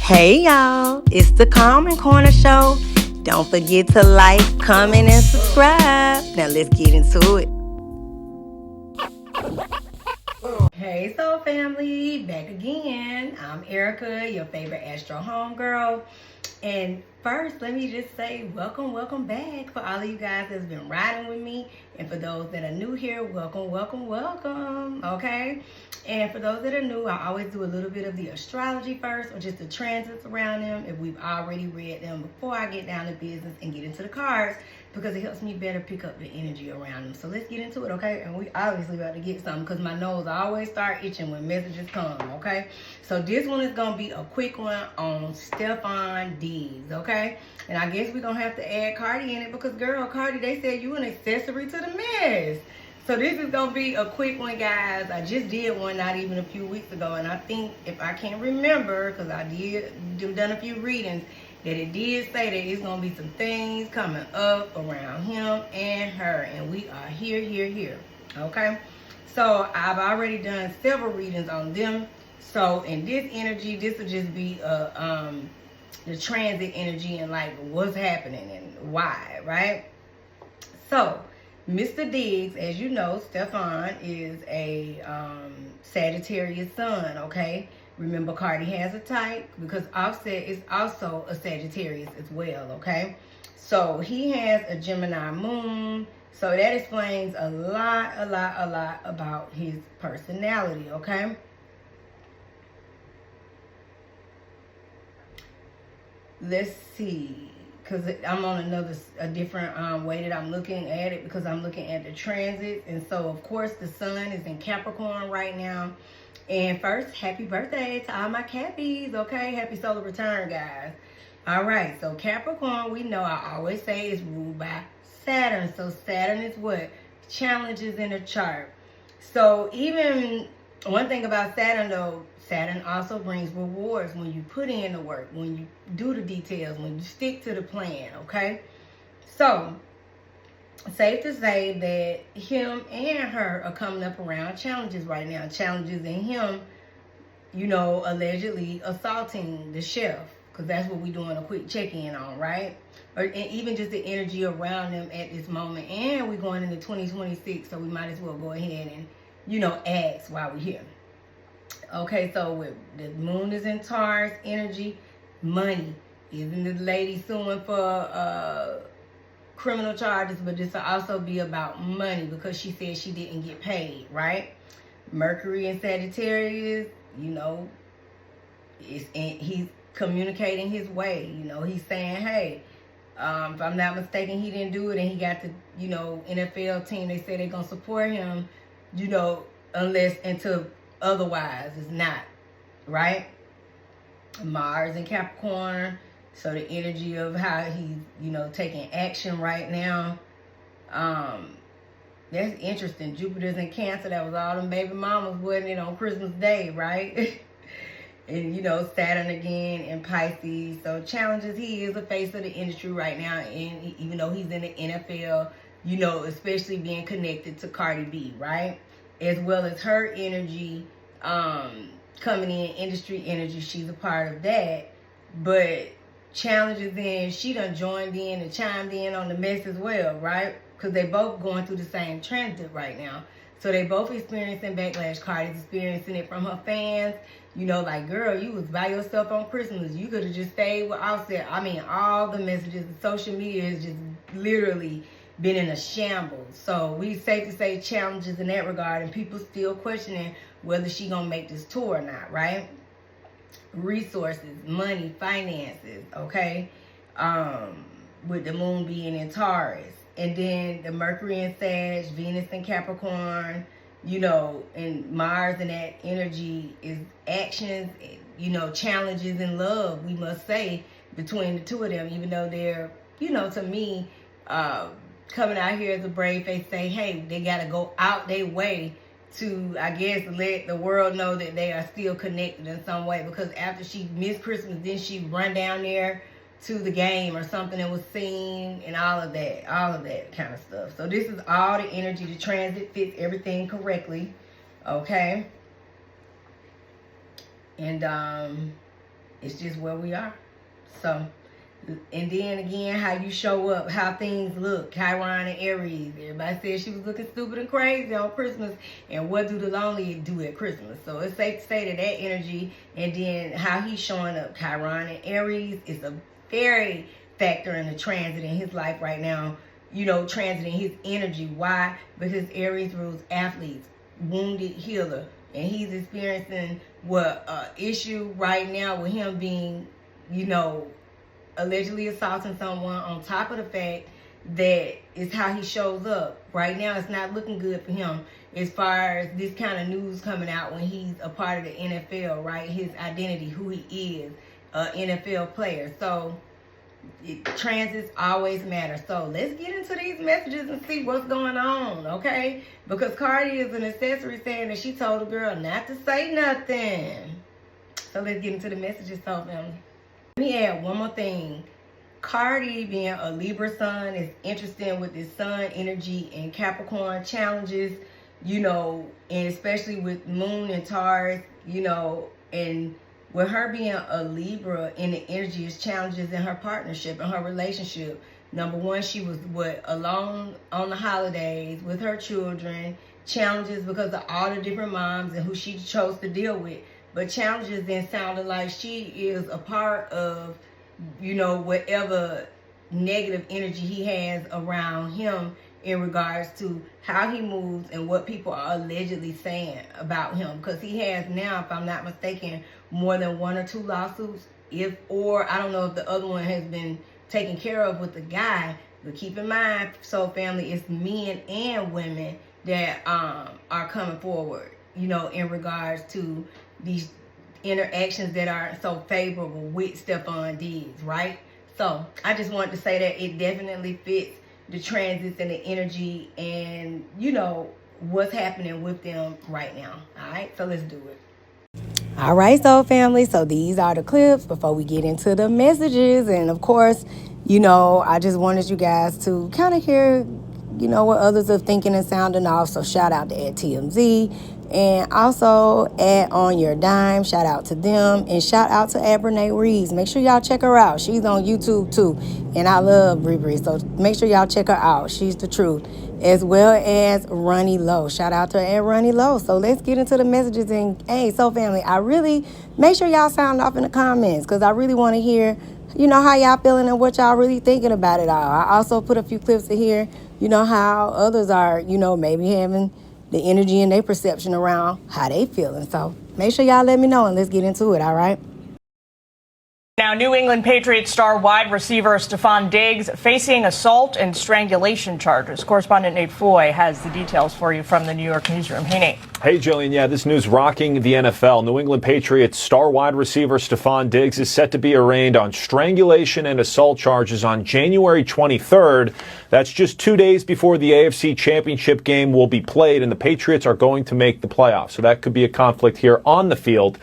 Hey y'all, it's the Calm Corner Show. Don't forget to like, comment, and subscribe. Now let's get into it. Hey Soul Family, back again. I'm Erica, your favorite Astro homegirl. And first, let me just say welcome back for all of you guys that's been riding with me. And for those that are new here, welcome. Okay? And for those that are new, I always do a little bit of the astrology first, or just the transits around them if we've already read them before I get down to business and get into the cards, because it helps me better pick up the energy around them. So let's get into it, okay? And we obviously about to get something, because my nose always start itching when messages come, okay? So this one is going to be a quick one on Stefon Diggs, okay? And I guess we're going to have to add Cardi in it, because girl, Cardi, they said you an accessory to the mess. So this is going to be a quick one, guys. I just did one not even a few weeks ago, and I think, if I can't remember, because I done a few readings, that it did say that it's going to be some things coming up around him and her, and we are here, okay? So I've already done several readings on them. So in this energy, this will just be the transit energy and like what's happening and why, right? So Mr. Diggs, as you know, Stefon is a Sagittarius sun, okay? Remember, Cardi has a type, because Offset is also a Sagittarius as well, okay? So he has a Gemini moon, so that explains a lot about his personality, okay? Let's see, because I'm on a different way that I'm looking at it, because I'm looking at the transit. And so of course the sun is in Capricorn right now. And first, happy birthday to all my Cappies, okay? Happy solar return, guys. All right, so Capricorn, we know, I always say, is ruled by Saturn. So Saturn is what? Challenges in the chart. So even one thing about Saturn, though, Saturn also brings rewards when you put in the work, when you do the details, when you stick to the plan, okay? So safe to say that him and her are coming up around challenges right now. Challenges in him, you know, allegedly assaulting the chef, because that's what we're doing a quick check-in on, right? And even just the energy around them at this moment. And we're going into 2026, so we might as well go ahead and, you know, ask why we're here. Okay, so with the moon is in Taurus energy, money. Isn't the lady suing for criminal charges, but this will also be about money, because she said she didn't get paid, right? Mercury in Sagittarius, you know, he's communicating his way. You know, he's saying, hey, if I'm not mistaken, he didn't do it, and he got the, you know, NFL team. They say they're gonna support him, you know, until otherwise it's not, right? Mars in Capricorn, so the energy of how he's, you know, taking action right now. That's interesting. Jupiter's in Cancer. That was all them baby mamas, wasn't it, on Christmas Day, right? And, you know, Saturn again in Pisces. So challenges. He is the face of the industry right now, and even though he's in the NFL, you know, especially being connected to Cardi B, right? As well as her energy coming in, industry energy. She's a part of that. But challenges in, she done joined in and chimed in on the mess as well, right? Because they both going through the same transit right now. So they both experiencing backlash. Cardi's experiencing it from her fans. You know, like, girl, you was by yourself on Christmas. You could have just stayed with Offset. I mean, all the messages, social media has just literally been in a shambles. So we safe to say challenges in that regard, and people still questioning whether she gonna make this tour or not, right? Resources, money, finances, okay? With the moon being in Taurus. And then the Mercury in Sag, Venus in Capricorn, you know, and Mars and that energy is actions, you know, challenges in love, we must say, between the two of them, even though they're, you know, to me, coming out here as a brave face, say, hey, they got to go out their way to, I guess, let the world know that they are still connected in some way. Because after she missed Christmas, then she run down there to the game or something that was seen, and all of that kind of stuff. So this is all the energy. The transit fits everything correctly, okay? And it's just where we are. So, and then again, how you show up, how things look. Chiron and Aries. Everybody said she was looking stupid and crazy on Christmas. And what do the lonely do at Christmas? So it's safe to say that energy, and then how he's showing up. Chiron and Aries is a very factor in the transit in his life right now. You know, transiting his energy. Why? Because Aries rules athletes, wounded healer. And he's experiencing issue right now with him being, you know, allegedly assaulting someone, on top of the fact that it's how he shows up. Right now, it's not looking good for him as far as this kind of news coming out when he's a part of the NFL, right? His identity, who he is, an NFL player. So transits always matter. So let's get into these messages and see what's going on, okay? Because Cardi is an accessory saying that she told the girl not to say nothing. So let's get into the messages, so family. Let me add one more thing. Cardi, being a Libra sun, is interested with this sun energy and Capricorn challenges, you know, and especially with Moon and Taurus, you know, and with her being a Libra, in the energy is challenges in her partnership and her relationship. Number one, she was alone on the holidays with her children. Challenges because of all the different moms and who she chose to deal with. But challenges then sounded like she is a part of, you know, whatever negative energy he has around him in regards to how he moves and what people are allegedly saying about him. Because he has now, if I'm not mistaken, more than 1 or 2 lawsuits. Or I don't know if the other one has been taken care of with the guy. But keep in mind, so family, it's men and women that are coming forward, you know, in regards to these interactions that are so favorable with Stefon Diggs, right? So I just wanted to say that it definitely fits the transits and the energy and, you know, what's happening with them right now. All right, so let's do it. All right, so family, so these are the clips before we get into the messages. And of course, you know, I just wanted you guys to kind of hear, you know, what others are thinking and sounding off. So shout out to TMZ. And also add on your dime. Shout out to them. And shout out to Brene Reeves. Make sure y'all check her out. She's on YouTube too. And I love Brie. So make sure y'all check her out. She's the truth. As well as Runny Low. Shout out to Runny Low. So let's get into the messages. And hey, so family, I really make sure y'all sound off in the comments, because I really want to hear, you know, how y'all feeling and what y'all really thinking about it all. I also put a few clips to hear, you know, how others are, you know, maybe having the energy and their perception around how they feeling. So make sure y'all let me know and let's get into it, all right? Now, New England Patriots star wide receiver Stefon Diggs facing assault and strangulation charges. Correspondent Nate Foy has the details for you from the New York newsroom. Hey, Nate. Hey, Jillian. Yeah, this news rocking the NFL. New England Patriots star wide receiver Stefon Diggs is set to be arraigned on strangulation and assault charges on January 23rd. That's just 2 days before the AFC Championship game will be played, and the Patriots are going to make the playoffs. So that could be a conflict here on the field.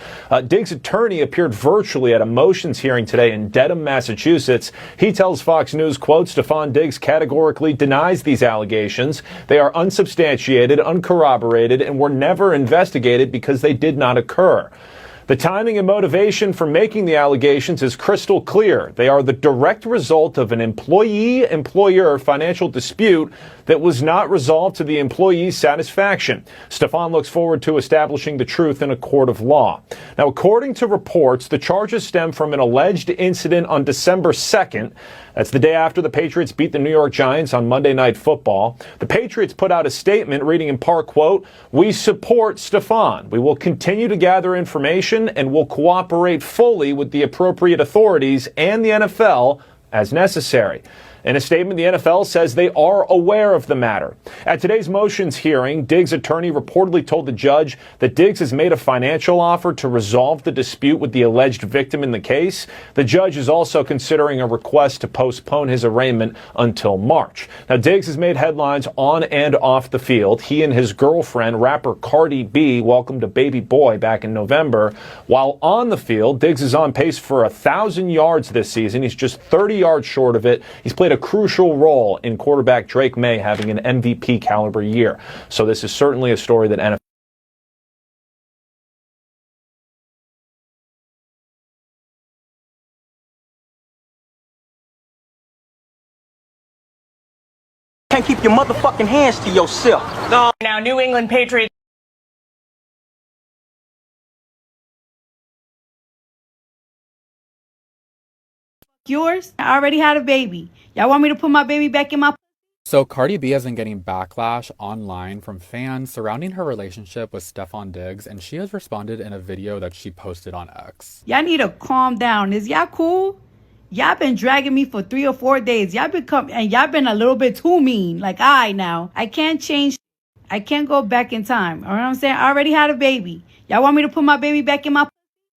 Diggs' attorney appeared virtually at a motions hearing today in Dedham, Massachusetts. He tells Fox News, quote, Stefon Diggs categorically denies these allegations. They are unsubstantiated, uncorroborated, and were never investigated because they did not occur. The timing and motivation for making the allegations is crystal clear. They are the direct result of an employee-employer financial dispute that was not resolved to the employee's satisfaction. Stefon looks forward to establishing the truth in a court of law. Now, according to reports, the charges stem from an alleged incident on December 2nd. That's the day after the Patriots beat the New York Giants on Monday Night Football. The Patriots put out a statement reading in part, quote, "We support Stefon. We will continue to gather information and will cooperate fully with the appropriate authorities and the NFL as necessary." In a statement, the NFL says they are aware of the matter. At today's motions hearing, Diggs' attorney reportedly told the judge that Diggs has made a financial offer to resolve the dispute with the alleged victim in the case. The judge is also considering a request to postpone his arraignment until March. Now, Diggs has made headlines on and off the field. He and his girlfriend, rapper Cardi B, welcomed a baby boy back in November. While on the field, Diggs is on pace for 1,000 yards this season. He's just 30 yards short of it. He's played a crucial role in quarterback Drake May having an MVP caliber year. So this is certainly a story that NFL can't keep your motherfucking hands to yourself. No. Now, New England Patriots. Yours? I already had a baby. Y'all want me to put my baby back in my... So Cardi B has been getting backlash online from fans surrounding her relationship with Stefon Diggs, and she has responded in a video that she posted on X. Y'all need to calm down. Is y'all cool? Y'all been dragging me for 3 or 4 days. Y'all been a little bit too mean. Like, now. I can't change. I can't go back in time. You know what I'm saying? I already had a baby. Y'all want me to put my baby back in my...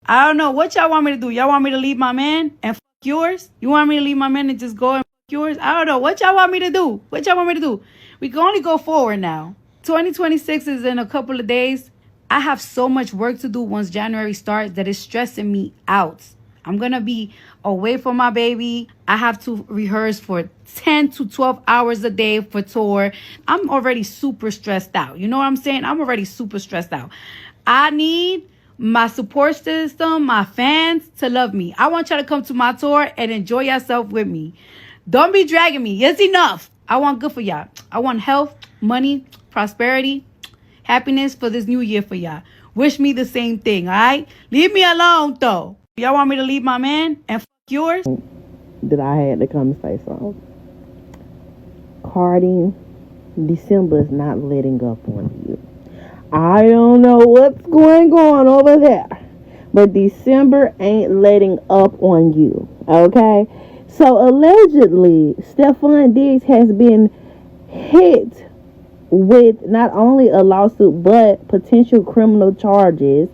I don't know. What y'all want me to do? Y'all want me to leave my man and fuck yours? You want me to leave my man and just go and fuck yours? I don't know. What y'all want me to do? What y'all want me to do? We can only go forward now. 2026 is in a couple of days. I have so much work to do once January starts that is stressing me out. I'm going to be away from my baby. I have to rehearse for 10 to 12 hours a day for tour. I'm already super stressed out. You know what I'm saying? I'm already super stressed out. I need my support system, my fans to love me. I want y'all to come to my tour and enjoy yourself with me. Don't be dragging me. It's enough. I want good for y'all. I want health, money, prosperity, happiness for this new year for y'all. Wish me the same thing, all right? Leave me alone, though. Y'all want me to leave my man and fuck yours? That I had to come say something. Cardi, December is not letting up on you. I don't know what's going on over there, but December ain't letting up on you, okay? So allegedly, Stefon Diggs has been hit with not only a lawsuit, but potential criminal charges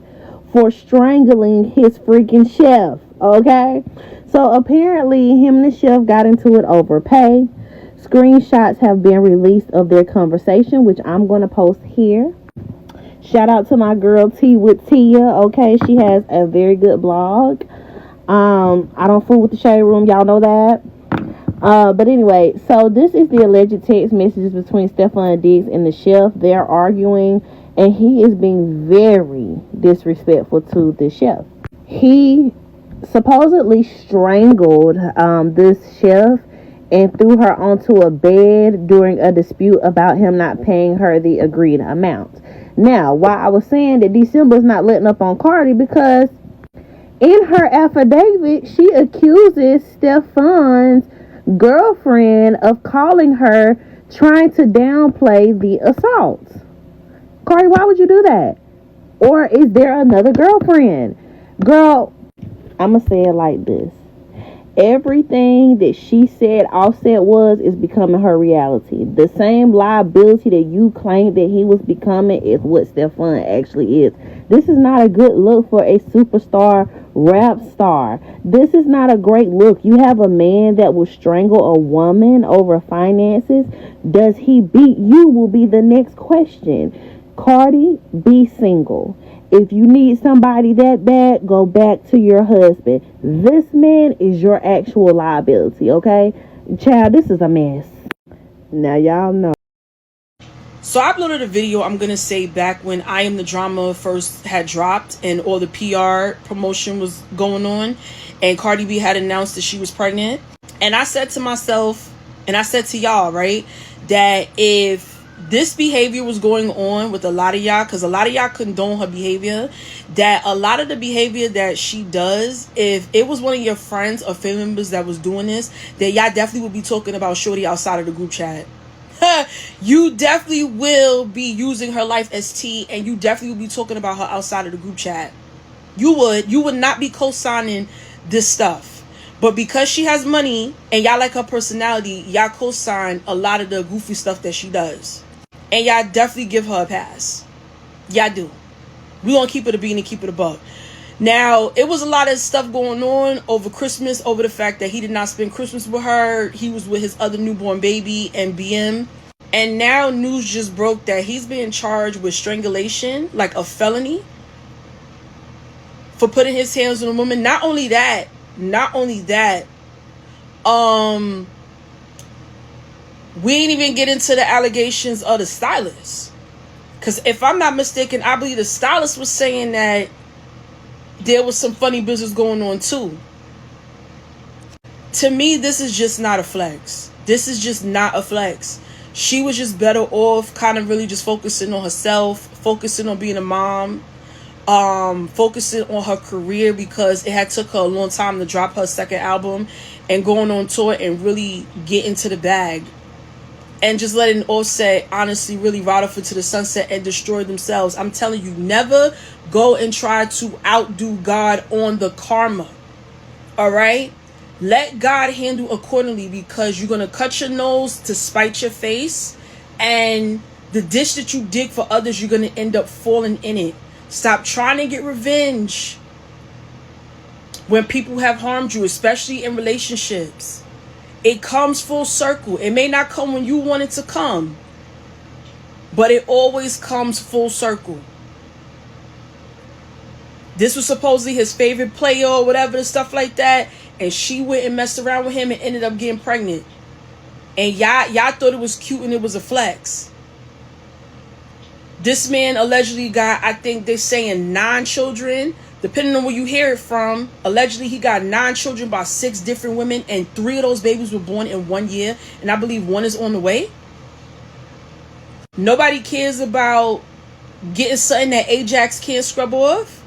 for strangling his freaking chef, okay? So apparently, him and the chef got into it over pay. Screenshots have been released of their conversation, which I'm going to post here. Shout out to my girl T with Tia, okay? She has a very good blog. I don't fool with the shade room, y'all know that. But anyway, so this is the alleged text messages between Stefon Diggs and the chef. They're arguing, and he is being very disrespectful to the chef. He supposedly strangled this chef and threw her onto a bed during a dispute about him not paying her the agreed amount. Now, why I was saying that December's not letting up on Cardi, because in her affidavit, she accuses Stefon's girlfriend of calling her trying to downplay the assault. Cardi, why would you do that? Or is there another girlfriend? Girl, I'm going to say it like this. Everything that she said Offset is becoming her reality. The same liability that you claimed that he was becoming is what Stefon actually is. This is not a good look for a superstar rap star. This is not a great look. You have a man that will strangle a woman over finances. Does he beat you will be the next question. Cardi, be single. If you need somebody that bad, go back to your husband. This man is your actual liability, okay? Child, this is a mess. Now y'all know. So I uploaded a video, I'm going to say, back when I Am the Drama first had dropped and all the PR promotion was going on, and Cardi B had announced that she was pregnant. And I said to myself, and I said to y'all, right, that if this behavior was going on with a lot of y'all, because a lot of y'all condone her behavior, that a lot of the behavior that she does, if it was one of your friends or family members that was doing this, that y'all definitely would be talking about shorty outside of the group chat. You definitely will be using her life as tea, and you definitely will be talking about her outside of the group chat. You would not be co-signing this stuff. But because she has money and y'all like her personality, y'all co-sign a lot of the goofy stuff that she does. And y'all definitely give her a pass. Y'all do. We gonna keep it a bean and keep it a buck. Now, it was a lot of stuff going on over Christmas, over the fact that he did not spend Christmas with her. He was with his other newborn baby and BM. And now news just broke that he's being charged with strangulation, like a felony, for putting his hands on a woman. Not only that, we ain't even get into the allegations of the stylist. Because if I'm not mistaken, I believe the stylist was saying that there was some funny business going on too. To me, this is just not a flex. This is just not a flex. She was just better off kind of really just focusing on herself, focusing on being a mom, focusing on her career, because it had took her a long time to drop her second album and going on tour and really get into the bag. And just letting Offset honestly really ride off into the sunset and destroy themselves. I'm telling you, never go and try to outdo God on the karma. All right? Let God handle accordingly, because you're going to cut your nose to spite your face. And the dish that you dig for others, you're going to end up falling in it. Stop trying to get revenge when people have harmed you, especially in relationships. It comes full circle. It may not come when you want it to come, but it always comes full circle. This was supposedly his favorite player or whatever, stuff like that. And she went and messed around with him and ended up getting pregnant. And y'all thought it was cute and it was a flex. This man allegedly got, I think they're saying 9 children. Depending on where you hear it from, allegedly he got 9 children by 6 different women, and 3 of those babies were born in 1 year, and I believe 1 is on the way. Nobody cares about getting something that Ajax can't scrub off.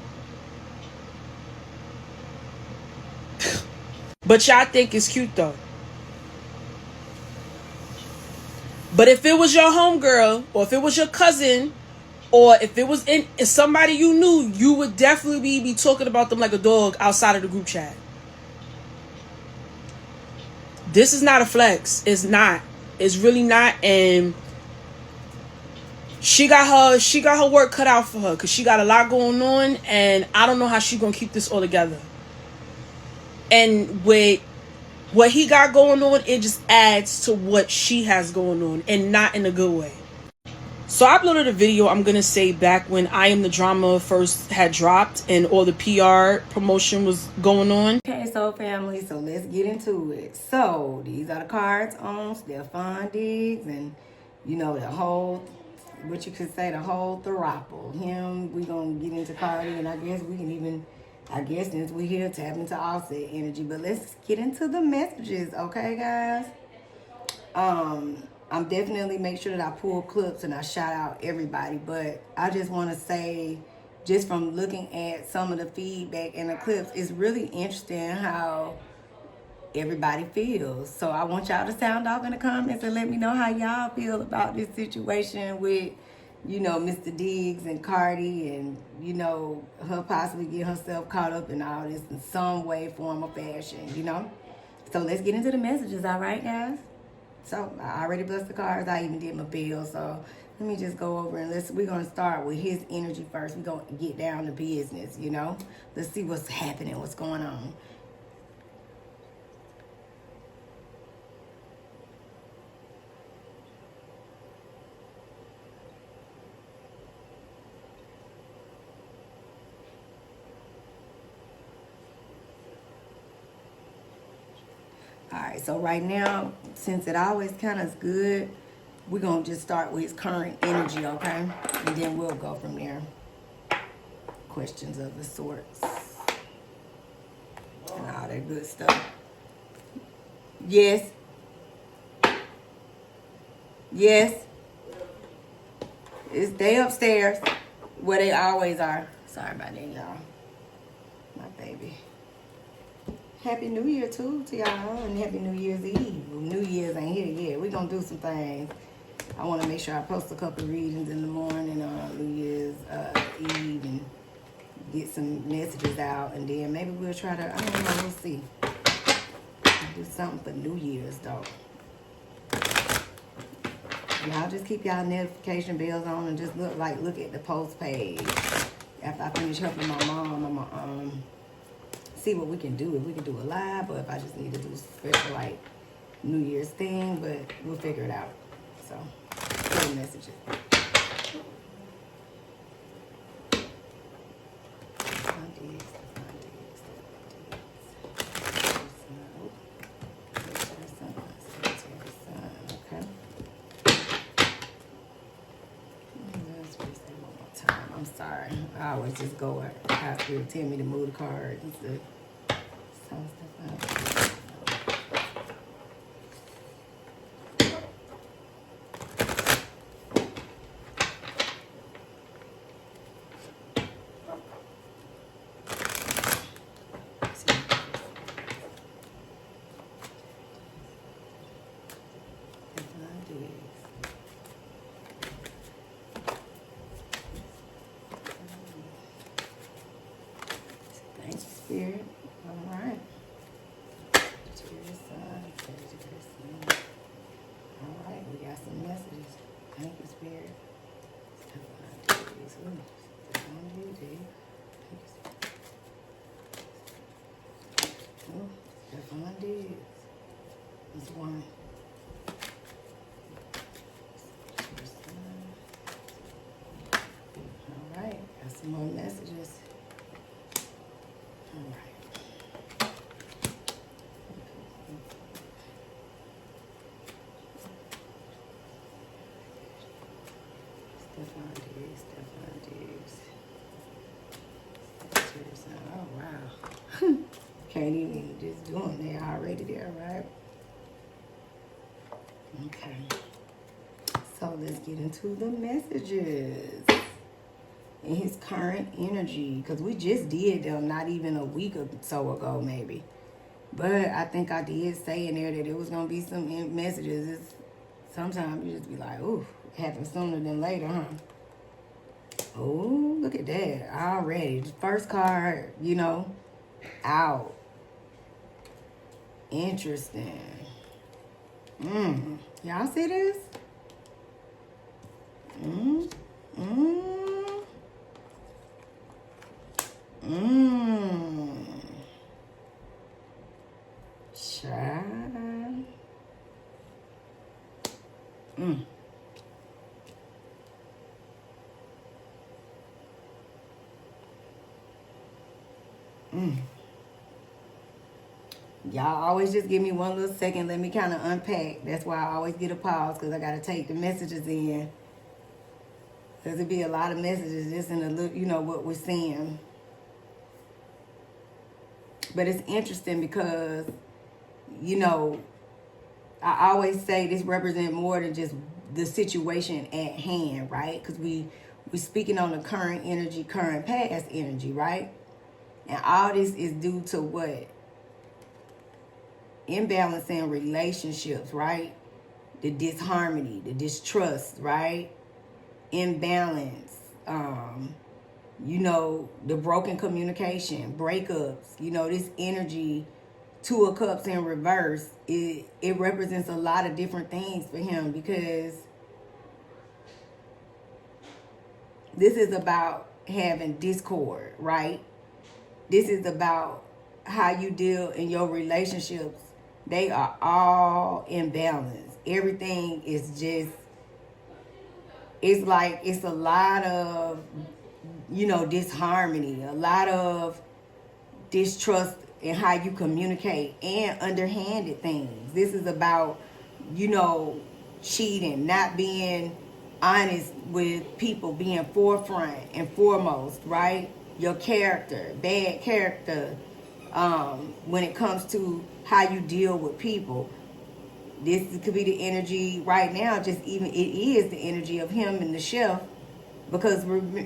But y'all think it's cute though. But if it was your homegirl, or if it was your cousin, or if it was in somebody you knew, you would definitely be talking about them like a dog outside of the group chat. This is not a flex. It's not. It's really not. And she got her work cut out for her, because she got a lot going on, and I don't know how she's gonna keep this all together. And with what he got going on, it just adds to what she has going on, and not in a good way. So I uploaded a video, I'm going to say, back when I Am the Drama first had dropped and all the PR promotion was going on. Okay, so family, so let's get into it. So these are the cards on Stefon Diggs, and you know, the whole, what you could say, the whole throuple. Him, we going to get into Cardi, and I guess we can even, since we here, tap into Offset energy. But let's get into the messages, okay, guys? I'm definitely make sure that I pull clips and I shout out everybody, but I just want to say, just from looking at some of the feedback and the clips, it's really interesting how everybody feels. So I want y'all to sound off in the comments and let me know how y'all feel about this situation with, you know, Mr. Diggs and Cardi, and, you know, her possibly getting herself caught up in all this in some way, form, or fashion, you know? So let's get into the messages, all right, guys? So I already blessed the cards. I even did my bill. So let me just go over and we're going to start with his energy first. We're going to get down to business, you know? Let's see what's happening, what's going on. Alright, so right now, since it always kind of is good, we're going to just start with his current energy, okay? And then we'll go from there. Questions of the sorts. And all that good stuff. Yes. Yes. They upstairs where they always are. Sorry about that, y'all. My baby. Happy New Year, too, to y'all, and Happy New Year's Eve. Well, New Year's ain't here yet. We're going to do some things. I want to make sure I post a couple of readings in the morning on New Year's Eve and get some messages out, and then maybe we'll try to, I don't know, we'll see. Do something for New Year's, though. Y'all just keep y'all notification bells on and just look at the post page. After I finish helping my mom, I'm going to see what we can do. If we can do a live, or if I just need to do a special, like, New Year's thing, but we'll figure it out. So, good messages. I'm sorry. I always just go after you tell me to move the card. right. Sagittarius sun, Sagittarius sun. All right, we got some messages. Thank you, Spirit. Stefon Diggs. Ooh, Stefon Diggs. Oh, Stefon Diggs. That's one. All right, got some more messages. All right. Stefon Diggs, Stefon Diggs. Sagittarius sun. Oh, wow. Can't even just doing that already there, right? Okay. So let's get into the messages and his current energy, because we just did them not even a week or so ago, maybe. But I think I did say in there that it was gonna be some messages. It's, sometimes you just be like, ooh, it happens sooner than later, huh? Oh, look at that already. The first card, you know, out. Interesting. Y'all see this? Child. Y'all always just give me one little second. Let me kind of unpack. That's why I always get a pause, because I got to take the messages in. There'll be a lot of messages just in a little, you know, what we're seeing. But it's interesting because, you know, I always say this represents more than just the situation at hand, right? Because we're speaking on the current energy, current past energy, right? And all this is due to what? Imbalance in relationships, right? The disharmony, the distrust, right? Imbalance, you know, the broken communication, breakups, you know, this energy, Two of Cups in reverse, it represents a lot of different things for him, because this is about having discord, right? This is about how you deal in your relationships. They are all imbalanced. Everything is just, it's like, it's a lot of, you know, disharmony, a lot of distrust in how you communicate, and underhanded things. This is about, you know, cheating, not being honest with people, being forefront and foremost, right? Your character, bad character, when it comes to how you deal with people. This could be the energy right now, just even, it is the energy of him and the chef, because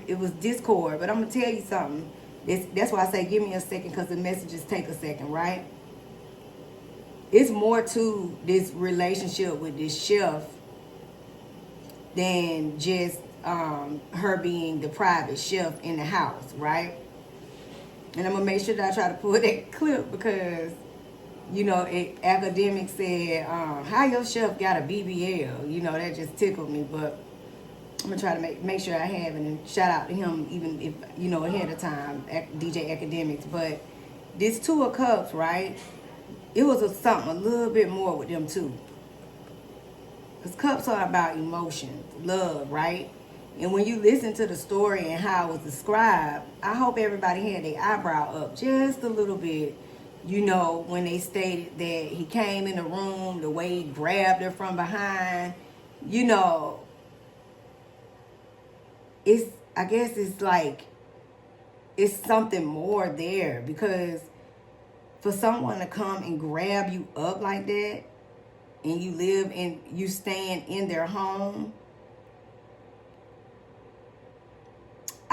it was discord. But I'm going to tell you something. That's why I say give me a second, because the messages take a second, right? It's more to this relationship with this chef than just her being the private chef in the house, right? And I'm going to make sure that I try to pull that clip, because, you know, academics said, how your chef got a BBL? You know, that just tickled me, but I'm going to try to make sure I have it, and shout out to him, even if, you know, ahead of time, DJ Academics. But this Two of Cups, right? It was something a little bit more with them too. Because cups are about emotions, love, right? And when you listen to the story and how it was described, I hope everybody had their eyebrow up just a little bit. You know, when they stated that he came in the room, the way he grabbed her from behind, you know, I guess it's like, it's something more there, because for someone to come and grab you up like that, and you live and you stand in their home,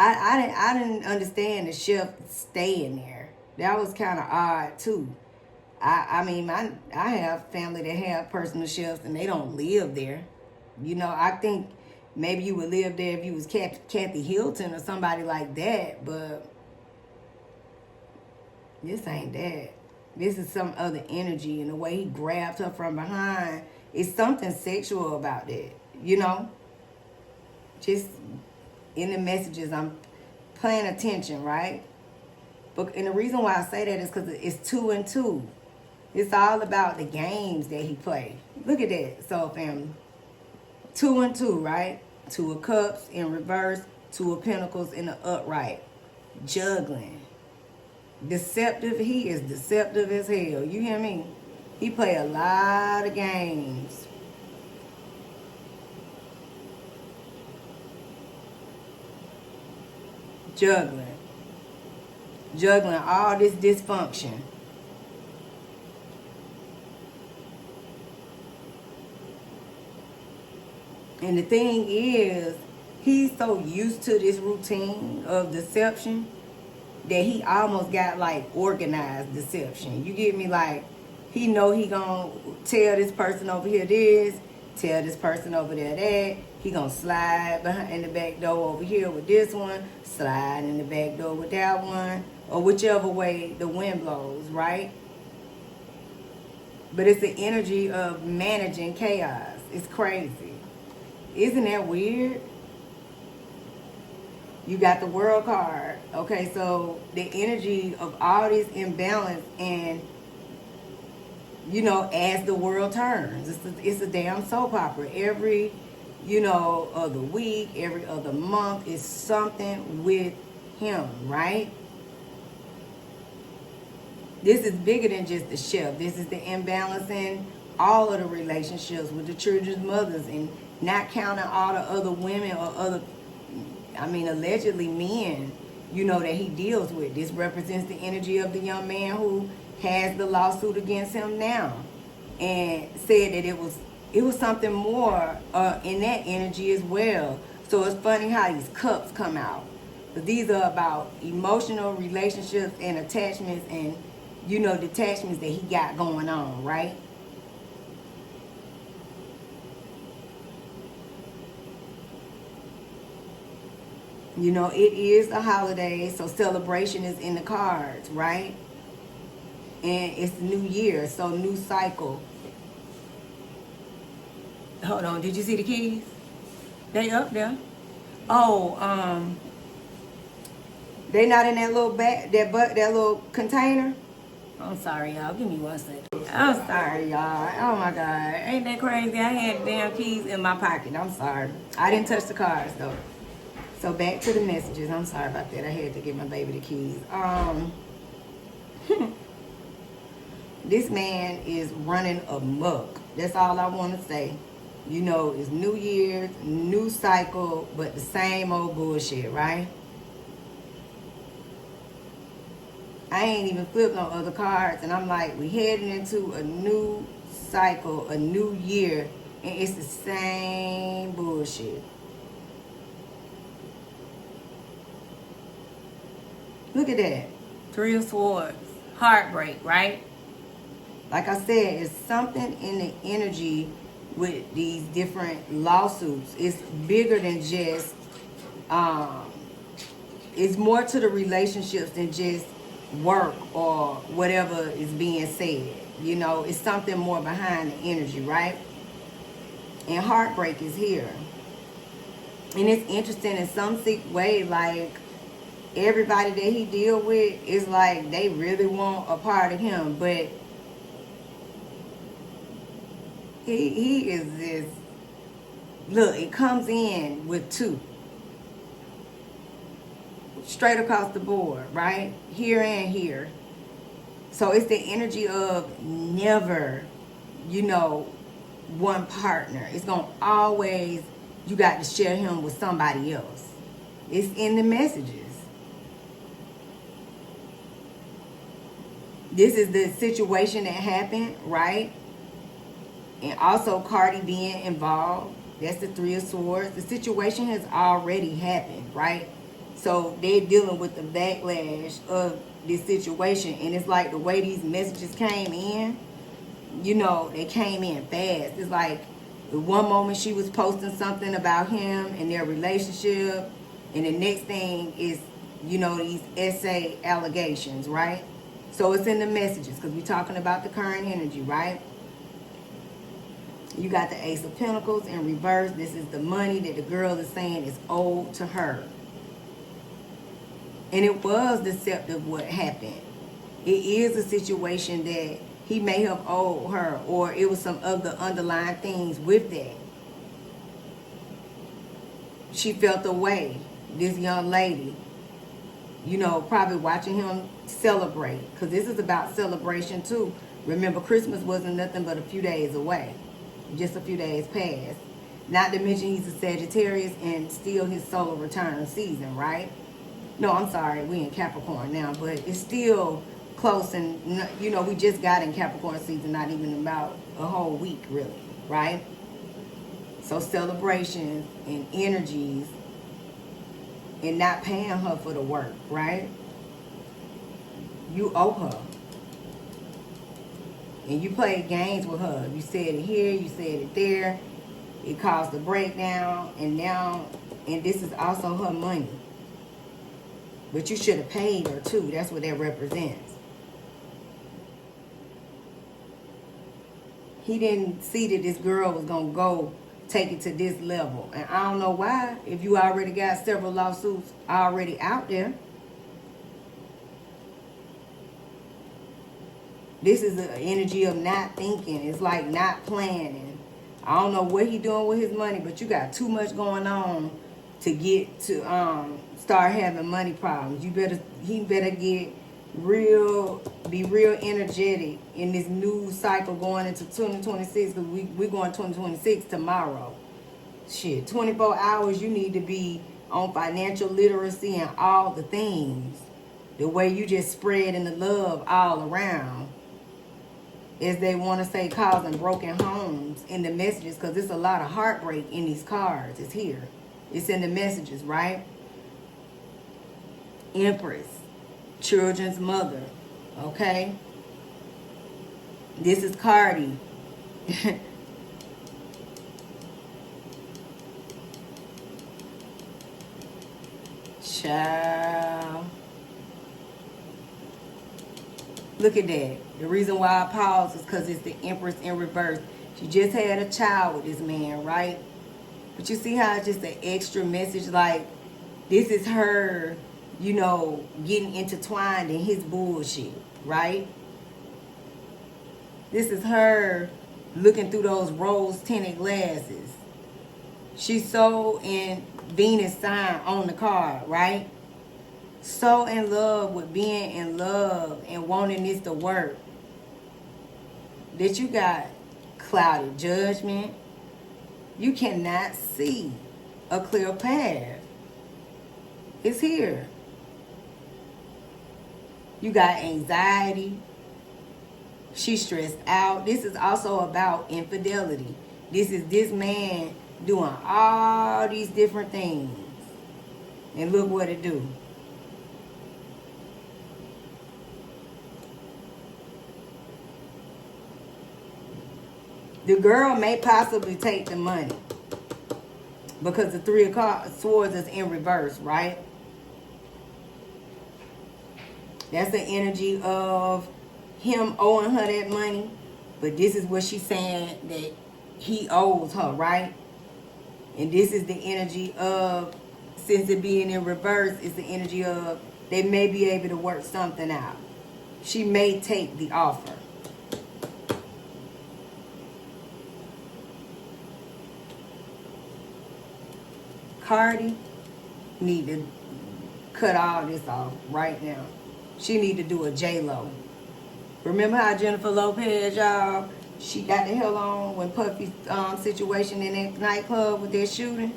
I didn't understand the chef staying there. That was kind of odd too. I mean, I have family that have personal chefs and they don't live there. You know, I think maybe you would live there if you was Kathy Hilton or somebody like that, but This ain't that. This is some other energy, and the way he grabbed her from behind, it's something sexual about that, you know? Just in the messages, I'm paying attention, right? But and the reason why I say that is because it's 2 and 2. It's all about the games that he played. Look at that, Soul Family. 2 and 2, right? 2 of Cups in reverse, 2 of Pentacles in the upright. Juggling. Deceptive. He is deceptive as hell. You hear me? He play a lot of games. Juggling all this dysfunction. And the thing is, he's so used to this routine of deception that he almost got like organized deception. You get me? Like, he know he gonna tell this person over here this, tell this person over there that. He gonna slide behind in the back door over here with this one, slide in the back door with that one, or whichever way the wind blows, right? But it's the energy of managing chaos. It's crazy. Isn't that weird? You got the World card. Okay, so the energy of all this imbalance, and you know, as the world turns, it's a damn soap opera. Every, you know, other week, every other month is something with him, right? This is bigger than just the chef. This is the imbalance in all of the relationships with the children's mothers, and not counting all the other women or other, allegedly men, you know, that he deals with. This represents the energy of the young man who has the lawsuit against him now, and said that it was something more in that energy as well. So it's funny how these cups come out. But these are about emotional relationships and attachments and, you know, detachments that he got going on, right? You know, it is a holiday, so celebration is in the cards, right? And it's New Year, so new cycle. Hold on, did you see the keys? They up there. Oh, they not in that little bag, that little container? I'm sorry, y'all. Give me 1 second. I'm sorry, y'all. Oh my God, ain't that crazy? I had the damn keys in my pocket. I'm sorry. I didn't touch the cards though. So back to the messages. I'm sorry about that. I had to give my baby the keys. This man is running amok. That's all I want to say. You know, it's New Year's, new cycle, but the same old bullshit, right? I ain't even flipped no other cards, and I'm like, we heading into a new cycle, a new year, and it's the same bullshit. Look at that. 3 of Swords. Heartbreak, right? Like I said, it's something in the energy with these different lawsuits. It's bigger than just, it's more to the relationships than just work or whatever is being said. You know, it's something more behind the energy, right? And heartbreak is here. And it's interesting in some sick way, like, everybody that he deal with is like they really want a part of him, but he is this. Look, it comes in with 2 straight across the board, right? Here and here. So it's the energy of never, you know, one partner. It's gonna always, you got to share him with somebody else. It's in the messages. This is the situation that happened, right? And also Cardi being involved. That's the 3 of Swords. The situation has already happened, right? So they're dealing with the backlash of this situation. And it's like the way these messages came in, you know, they came in fast. It's like one moment she was posting something about him and their relationship. And the next thing is, you know, these essay allegations, right? So it's in the messages because we're talking about the current energy, right? You got the Ace of Pentacles in reverse. This is the money that the girl is saying is owed to her. And it was deceptive what happened. It is a situation that he may have owed her, or it was some other underlying things with that. She felt the way, this young lady, you know, probably watching him celebrate. Because this is about celebration too. Remember, Christmas wasn't nothing but a few days away. Just a few days past. Not to mention he's a Sagittarius and still his solar return season, right? No, I'm sorry, we in Capricorn now, but it's still close, and you know, we just got in Capricorn season, not even about a whole week really, right? So celebrations and energies and not paying her for the work, right? You owe her. And you played games with her. You said it here, you said it there. It caused a breakdown, and this is also her money. But you should have paid her too. That's what that represents. He didn't see that this girl was going to go take it to this level. And I don't know why, if you already got several lawsuits already out there. This is the energy of not thinking. It's like not planning. I don't know what he doing with his money, but you got too much going on to get to start having money problems. He better be real energetic in this new cycle going into 2026, because we're going 2026 tomorrow. Shit, 24 hours you need to be on financial literacy and all the things. The way you just spreading the love all around. As they want to say, causing broken homes in the messages, because there's a lot of heartbreak in these cards. It's here. It's in the messages, right? Empress, children's mother, okay? This is Cardi. Child. Look at that. The reason why I pause is because it's the Empress in reverse. She just had a child with this man, right? But you see how it's just an extra message, like this is her, you know, getting intertwined in his bullshit, right? This is her looking through those rose-tinted glasses. She's so in Venus sign on the card, right? So in love with being in love and wanting this to work that you got clouded judgment. You cannot see a clear path. It's here. You got anxiety. She's stressed out. This is also about infidelity. This is this man doing all these different things. And look what it do. The girl may possibly take the money because the Three of Swords is in reverse, right? That's the energy of him owing her that money. But this is what she's saying that he owes her, right? And this is the energy of, since it being in reverse, it's the energy of they may be able to work something out. She may take the offer. Cardi need to cut all this off right now. She need to do a J-Lo. Remember how Jennifer Lopez, y'all, she got the hell on when Puffy's situation in that nightclub with their shooting?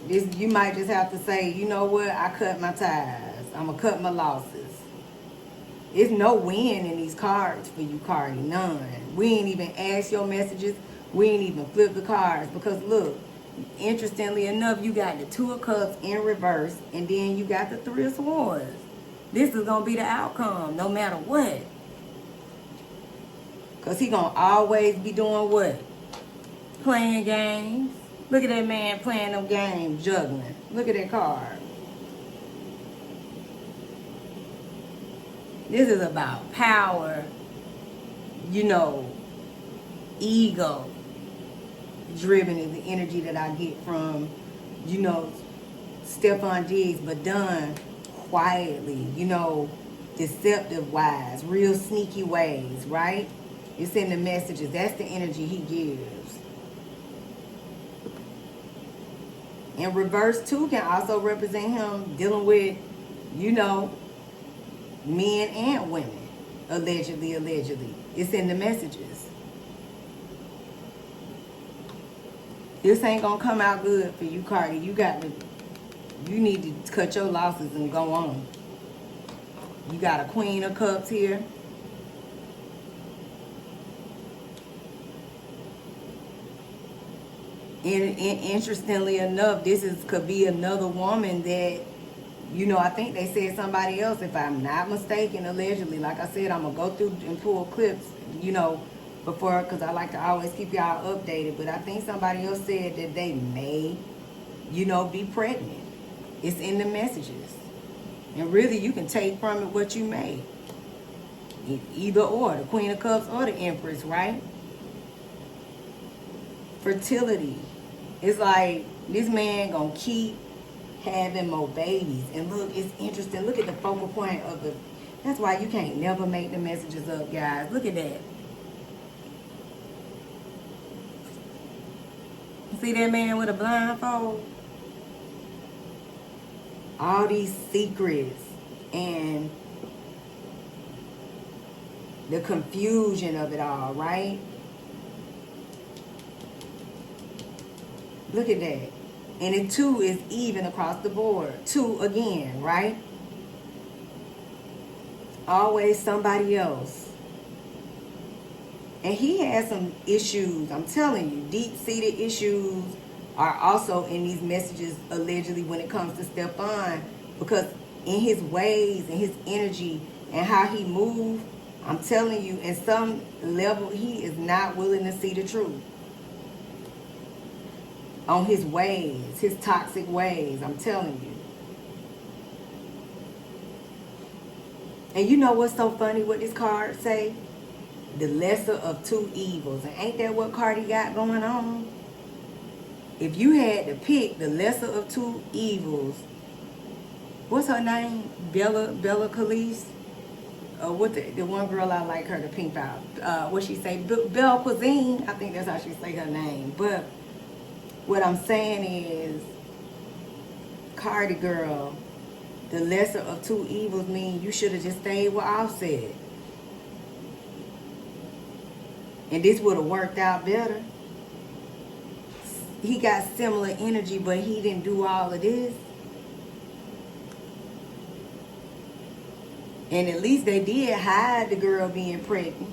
This, you might just have to say, you know what, I cut my ties. I'm going to cut my losses. There's no win in these cards for you, Cardi, none. We ain't even asked your messages. We ain't even flipped the cards because look, interestingly enough, you got the Two of Cups in reverse, and then you got the Three of Swords. This is going to be the outcome, no matter what. Because he going to always be doing what? Playing games. Look at that man playing them games, juggling. Look at that card. This is about power, ego driven is the energy that I get from, Stefon Diggs, but done quietly, deceptive wise, real sneaky ways, right? It's in the messages. That's the energy he gives. And reverse too can also represent him dealing with, men and women. Allegedly. It's in the messages. This ain't gonna come out good for you, Cardi. You need to cut your losses and go on. You got a Queen of Cups here. And interestingly enough, could be another woman that, I think they said somebody else, if I'm not mistaken, allegedly. Like I said, I'm going to go through and pull clips, before, because I like to always keep y'all updated. But I think somebody else said that they may, be pregnant. It's in the messages. And really, you can take from it what you may. Either or, the Queen of Cups or the Empress, right? Fertility. It's like this man gonna keep having more babies. And look, it's interesting. Look at the focal point of the... That's why you can't never make the messages up, guys. Look at that. See that man with a blindfold? All these secrets and the confusion of it all, right? Look at that. And it too is even across the board. 2 again, right? Always somebody else. And he has some issues. I'm telling you, deep-seated issues are also in these messages, allegedly, when it comes to Stefon. Because in his ways and his energy and how he moves, I'm telling you, in some level, he is not willing to see the truth. On his ways, his toxic ways, I'm telling you. And you know what's so funny what this card say? The lesser of 2 evils. And ain't that what Cardi got going on? If you had to pick the lesser of 2 evils, what's her name? Bella Calise? What the one girl I like her to pimp out. What she say? Belle Cuisine. I think that's how she say her name. But what I'm saying is, Cardi girl, the lesser of 2 evils mean you should have just stayed with Offset. And this would have worked out better. He got similar energy, but he didn't do all of this. And at least they did hide the girl being pregnant.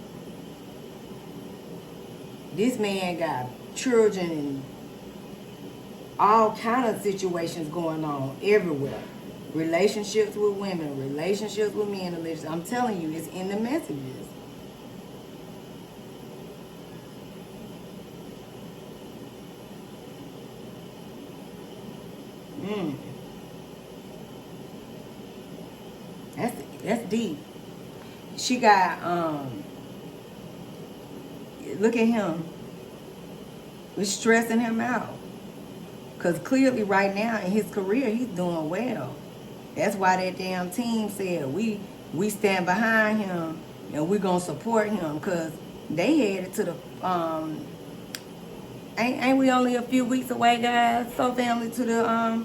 This man got children and all kind of situations going on everywhere. Relationships with women, relationships with men. I'm telling you, it's in the messages. That's deep. She got look at him. It's stressing him out. Because clearly right now in his career, he's doing well. That's why that damn team said, we stand behind him and we're going to support him. Because they headed to the, ain't we only a few weeks away, guys? So family, to the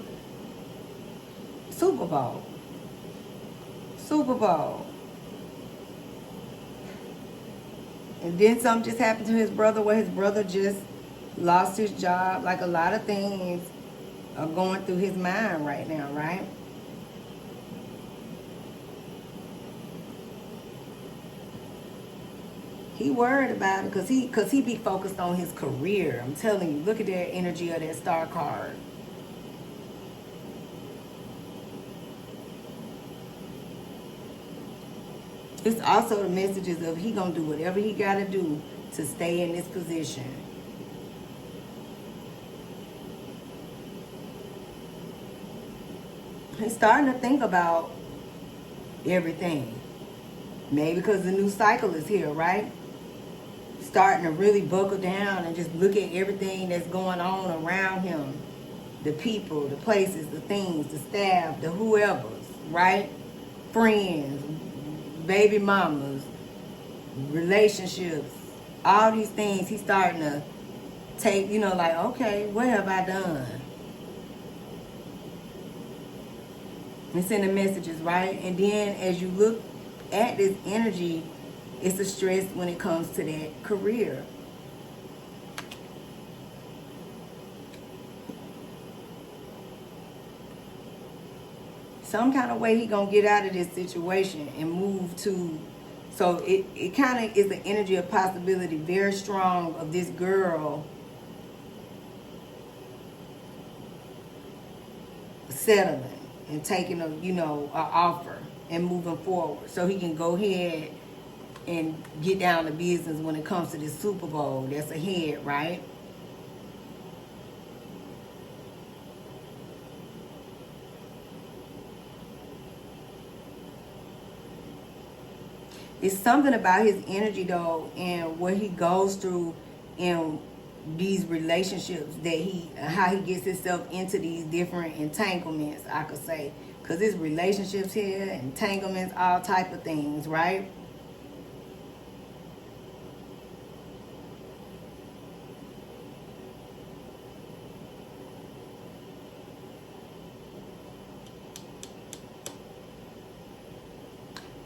Super Bowl. Super Bowl. And then something just happened to his brother where his brother just lost his job. Like a lot of things are going through his mind right now, right? He worried about it because he be focused on his career. I'm telling you, look at that energy of that star card. It's also the messages of he gonna do whatever he gotta do to stay in this position. He's starting to think about everything. Maybe because the new cycle is here, right? Starting to really buckle down and just look at everything that's going on around him. The people, the places, the things, the staff, the whoever's, right? Friends, baby mamas, relationships, all these things. He's starting to take, like, okay, what have I done? And sending messages, right? And then as you look at this energy, it's a stress when it comes to that career. Some kind of way he gonna get out of this situation and move to, so it kind of is the energy of possibility very strong of this girl settling and taking a offer and moving forward, so he can go ahead and get down to business when it comes to this Super Bowl that's ahead, right? It's something about his energy though, and what he goes through in these relationships, how he gets himself into these different entanglements, I could say, because there's relationships here, entanglements, all type of things, right?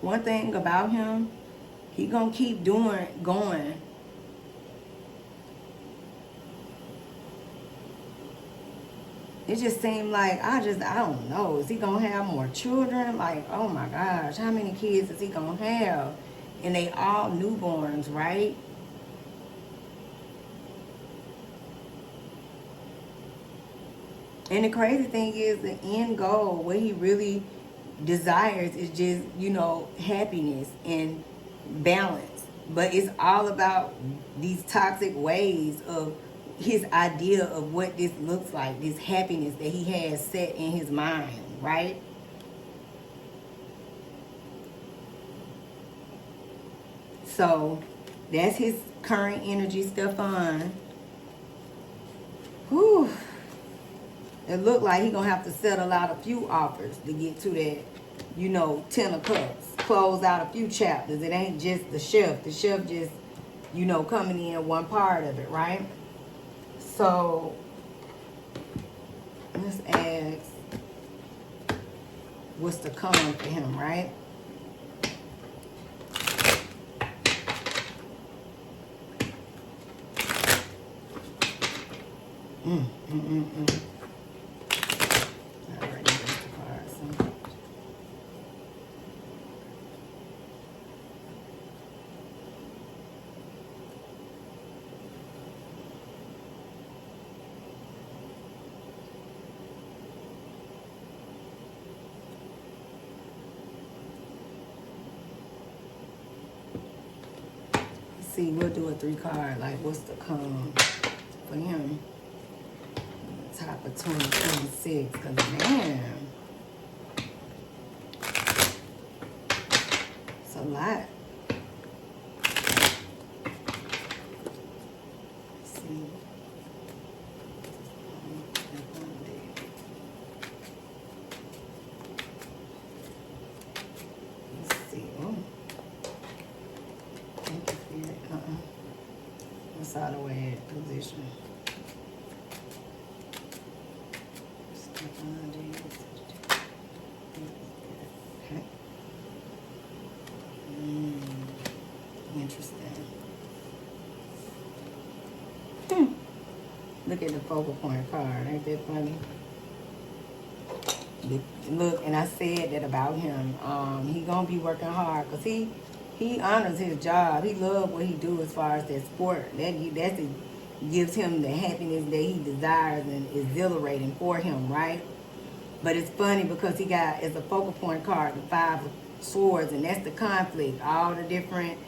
One thing about him, he gonna keep going. It just seemed like, I don't know. Is he gonna have more children? Like, oh my gosh, how many kids is he gonna have? And they all newborns, right? And the crazy thing is, the end goal, what he really desires is just, happiness and balance. But it's all about these toxic ways of his idea of what this looks like, this happiness that he has set in his mind, right? So that's his current energy, Stefon. Whew. It looked like he's going to have to settle out a few offers to get to that, 10 of cups. Close out a few chapters. It ain't just the chef. The chef just, coming in one part of it, right? So, let's ask what's to come for him, right? See, we'll do a 3 card, like what's to come for him. Top of 2026, because man, it's a lot. Let's see. Let's see. Oh. What's out of way position? Okay. Interesting. Look at the focal point card. Ain't that funny? Look, and I said that about him. He gonna be working hard because he honors his job. He loves what he do as far as that sport. That gives him the happiness that he desires and is exhilarating for him, right? But it's funny because he got, as a focal point card, the 5 of Swords, and that's the conflict, all the different,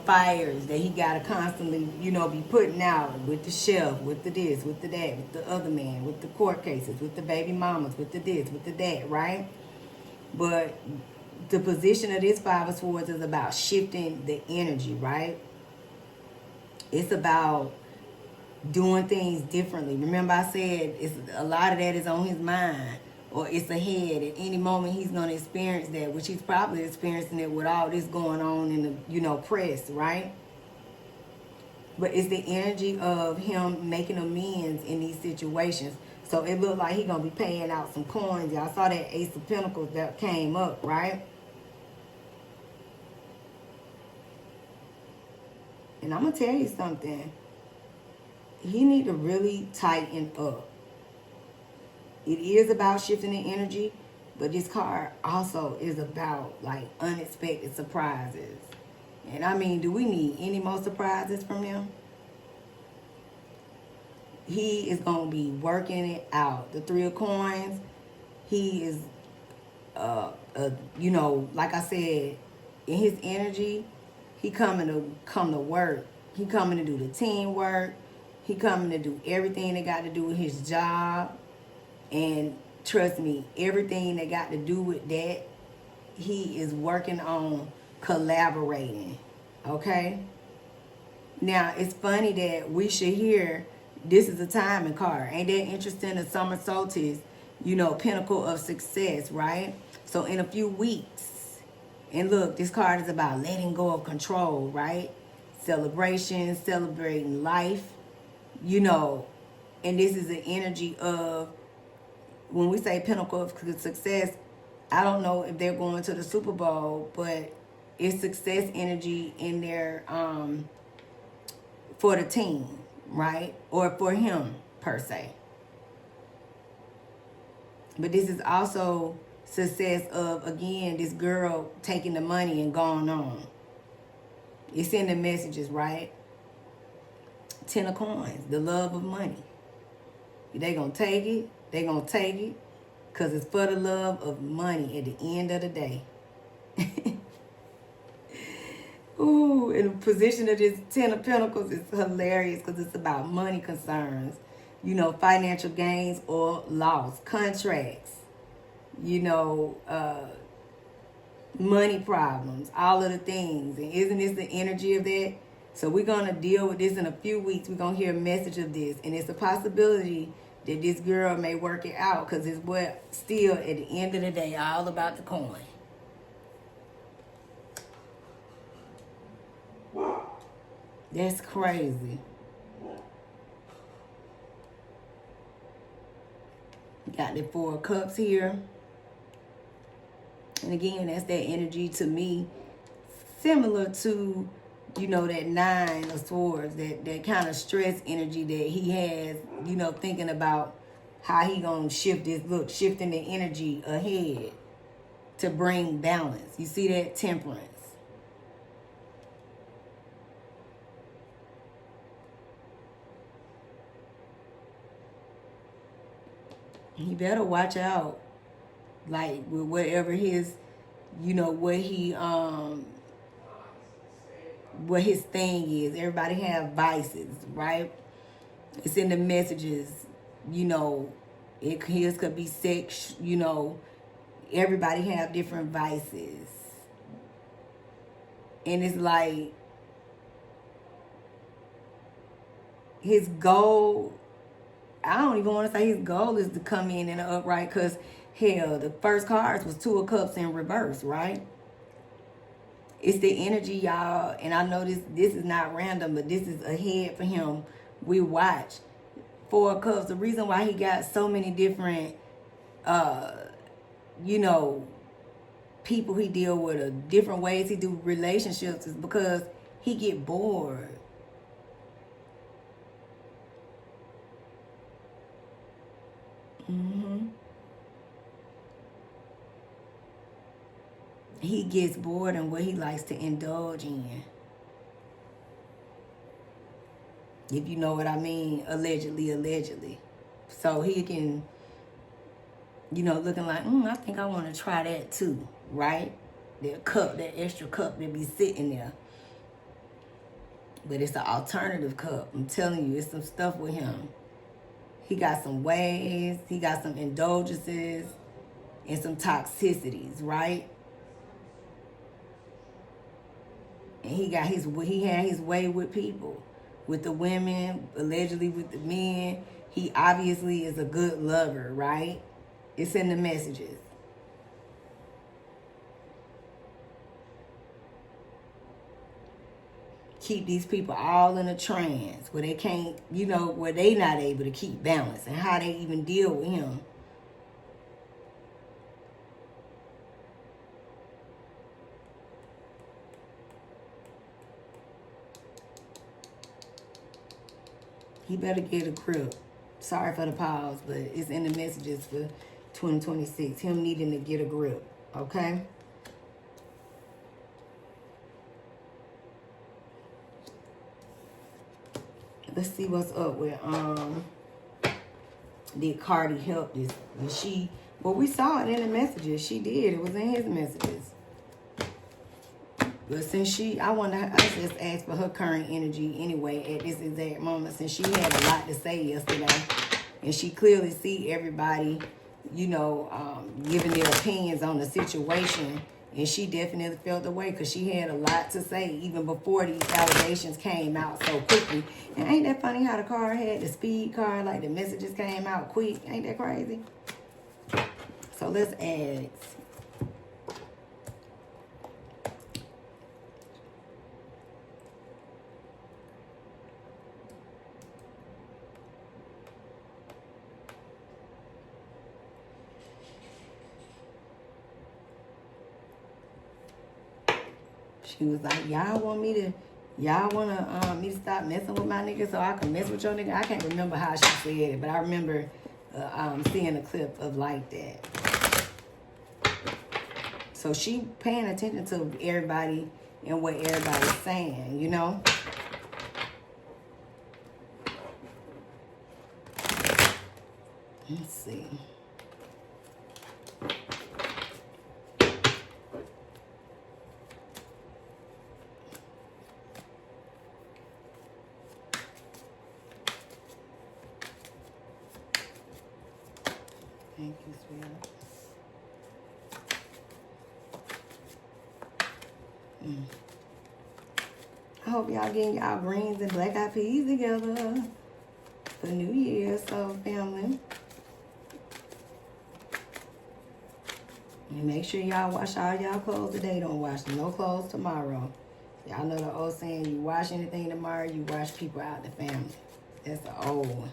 fires that he got to constantly, be putting out with the chef, with the this, with the that, with the other man, with the court cases, with the baby mamas, with the this, with the that, right? But the position of this Five of Swords is about shifting the energy, right? It's about doing things differently. Remember I said it's a lot of that is on his mind, or it's ahead. At any moment he's going to experience that, which he's probably experiencing it with all this going on in the press, right? But it's the energy of him making amends in these situations. So it looked like he's going to be paying out some coins. Y'all saw that Ace of Pentacles that came up, right? And I'm going to tell you something. He need to really tighten up. It is about shifting the energy, but this card also is about like unexpected surprises. And I mean, do we need any more surprises from him? He is going to be working it out. The Three of Coins, he is, like I said, in his energy, he come to work. He coming to do the teamwork. He coming to do everything that got to do with his job. And trust me, everything that got to do with that, he is working on collaborating. Okay? Now, it's funny that we should hear this is a timing card. Ain't that interesting? The summer solstice, pinnacle of success, right? So in a few weeks, and look, this card is about letting go of control, right? Celebration, celebrating life, and this is the energy of, when we say pinnacle of success, I don't know if they're going to the Super Bowl, but it's success energy in there for the team, right? Or for him, per se. But this is also success of, again, this girl taking the money and going on. It's in the messages, right? 10 of Coins, the love of money. They gonna take it. They gonna take it because it's for the love of money at the end of the day. Ooh, and the position of this 10 of Pentacles is hilarious because it's about money concerns, financial gains or loss, contracts, money problems, all of the things. And isn't this the energy of that? So we're going to deal with this in a few weeks. We're going to hear a message of this. And it's a possibility that this girl may work it out because it's what still, at the end of the day, all about the coin. That's crazy. Got the Four of Cups here. And again, that's that energy to me, similar to, that Nine of Swords, that kind of stress energy that he has, thinking about how he gonna shift this, shifting the energy ahead to bring balance. You see that? Temperance. He better watch out, like with whatever his, what his thing is. Everybody have vices, right? It's in the messages, his could be sex, everybody have different vices. And it's like his goal, I don't even want to say his goal is to come in the upright, because hell, the first cards was Two of Cups in reverse, right? It's the energy, y'all, and I know this is not random, but this is ahead for him. We watch. Four of Cups, the reason why he got so many different, people he deal with, or different ways he do relationships, is because he get bored. He gets bored in what he likes to indulge in. If you know what I mean, allegedly. So he can, looking like, I think I want to try that too, right? That extra cup that be sitting there. But it's the alternative cup. I'm telling you, it's some stuff with him. He got some ways, he got some indulgences, and some toxicities, right? And he had his way with people, with the women, allegedly with the men. He obviously is a good lover, right? It's in the messages. Keep these people all in a trance where they can't, where they not able to keep balance, and how they even deal with him. He better get a grip. Sorry for the pause, but it's in the messages for 2026. Him needing to get a grip, okay? Let's see what's up with did Cardi help this? Well, we saw it in the messages. She did. It was in his messages. But since I just asked for her current energy anyway at this exact moment, since she had a lot to say yesterday, and she clearly see everybody, giving their opinions on the situation, and she definitely felt the way because she had a lot to say even before these allegations came out so quickly. And ain't that funny how the card had the speed card, like the messages came out quick? Ain't that crazy? So let's ask. She was like, y'all want me to stop messing with my nigga so I can mess with your nigga? I can't remember how she said it, but I remember seeing a clip of like that. So she paying attention to everybody and what everybody's saying, Let's see. Thank you, sweetheart. I hope y'all getting y'all greens and black eyed peas together for New Year, so family. And make sure y'all wash all y'all clothes today. Don't wash no clothes tomorrow. Y'all know the old saying, you wash anything tomorrow, you wash people out the family. That's the old one.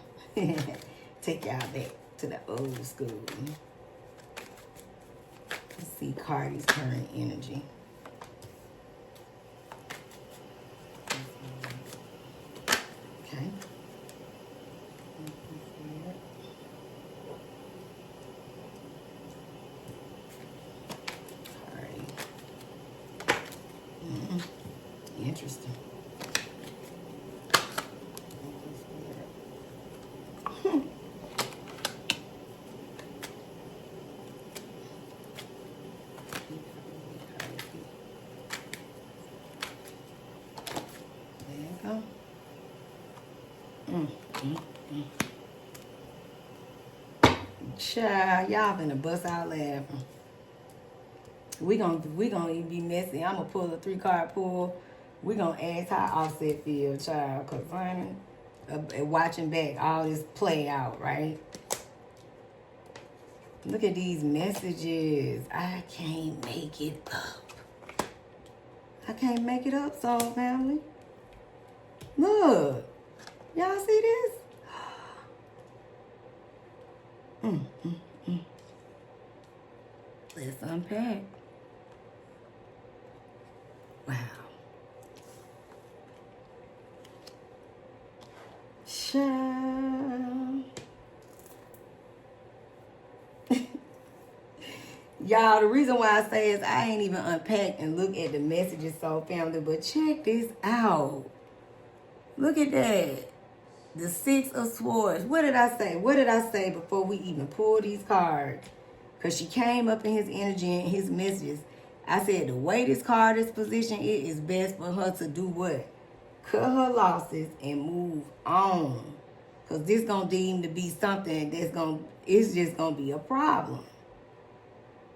Take y'all back to the old school. Let's see Cardi's current energy. Okay. Cardi. Interesting. Child, y'all finna bust out laughing. We gonna even be messy. I'm gonna pull a 3-card pull. We gonna ask how Offset feel, child, cause honey, watching back all this play out, right? Look at these messages. I can't make it up. I can't make it up, soul family. Look, y'all see this? Let's unpack. Wow. Child. Y'all, the reason why I say is I ain't even unpacked and look at the messages, soul family, but check this out. Look at that. The 6 of Swords. What did I say? What did I say before we even pulled these cards? Because she came up in his energy and his messages. I said the way this card is positioned, it is best for her to do what? Cut her losses and move on. Because this going to deem to be something it's just going to be a problem.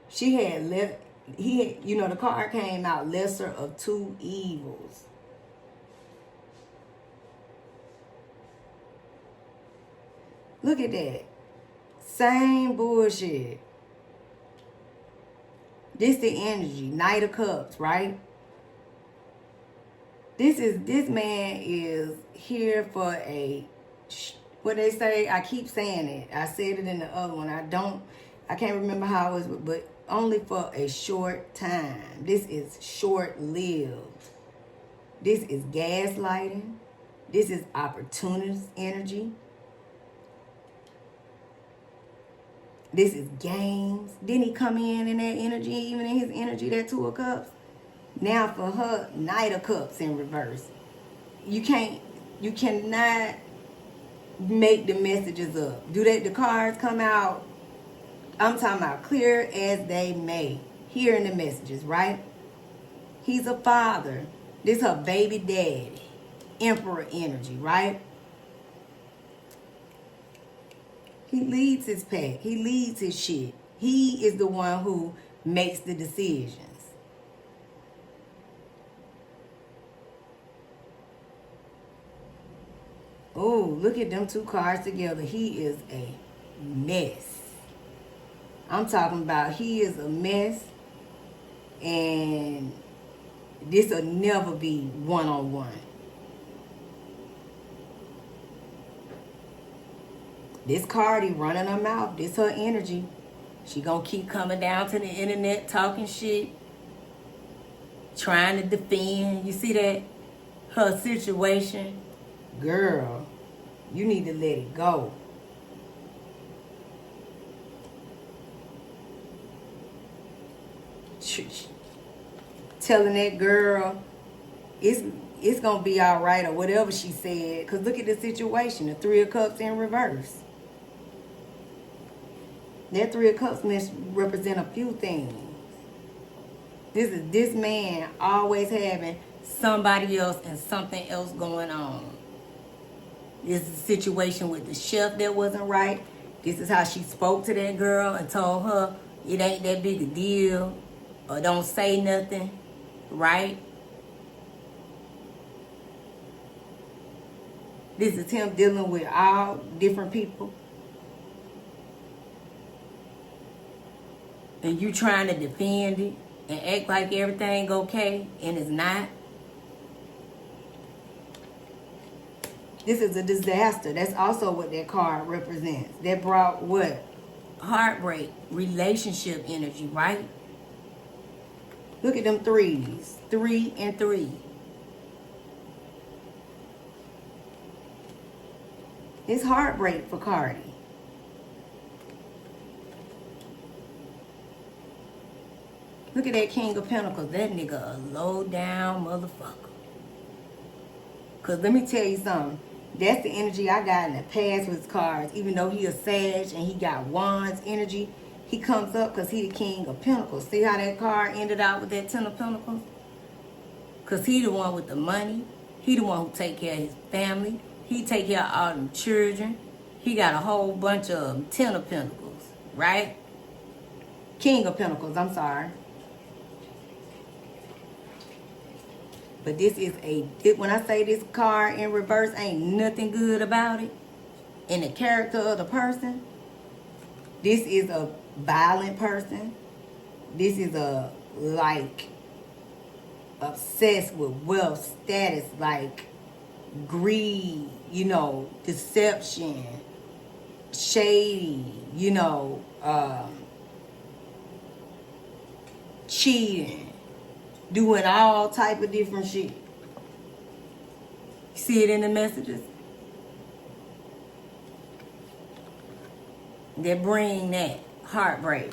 She had left, The card came out, lesser of two evils. Look at that. Same bullshit. This the energy. Knight of Cups, right? This man is here for what they say. I keep saying it. I said it in the other one. I can't remember how it was, but only for a short time. This is short-lived. This is gaslighting. This is opportunist energy. This is games. Didn't he come in that energy, even in his energy, that Two of Cups? Now for her, Knight of Cups in reverse. You cannot make the messages up. The cards come out? I'm talking about clear as they may. Here in the messages, right? He's a father. This her baby daddy. Emperor energy, right? He leads his pack. He leads his shit. He is the one who makes the decisions. Oh, look at them two cards together. He is a mess. I'm talking about he is a mess. And this will never be one-on-one. This Cardi running her mouth. This her energy. She gonna keep coming down to the internet talking shit. Trying to defend. You see that? Her situation. Girl, you need to let it go. Telling that girl it's gonna be all right or whatever she said. Because look at the situation. The Three of Cups in reverse. That Three of Cups must represent a few things. This man always having somebody else and something else going on. This is a situation with the chef that wasn't right. This is how she spoke to that girl and told her it ain't that big a deal or don't say nothing, right? This is him dealing with all different people. And you trying to defend it and act like everything okay and it's not. This is a disaster. That's also what that card represents. That brought what? Heartbreak, relationship energy, right? Look at them threes. 3 and 3. It's heartbreak for Cardi. Look at that King of Pentacles. That nigga a low down motherfucker. Because let me tell you something. That's the energy I got in the past with his cards. Even though he a Sag and he got Wands energy, he comes up because he the King of Pentacles. See how that card ended out with that Ten of Pentacles? Because he the one with the money. He the one who take care of his family. He take care of all them children. He got a whole bunch of Ten of Pentacles, right? King of Pentacles, I'm sorry. But this is when I say this card in reverse, ain't nothing good about it. In the character of the person, this is a violent person. This is obsessed with wealth, status, like greed, deception, shady, cheating. Doing all type of different shit. You see it in the messages? They bring that heartbreak.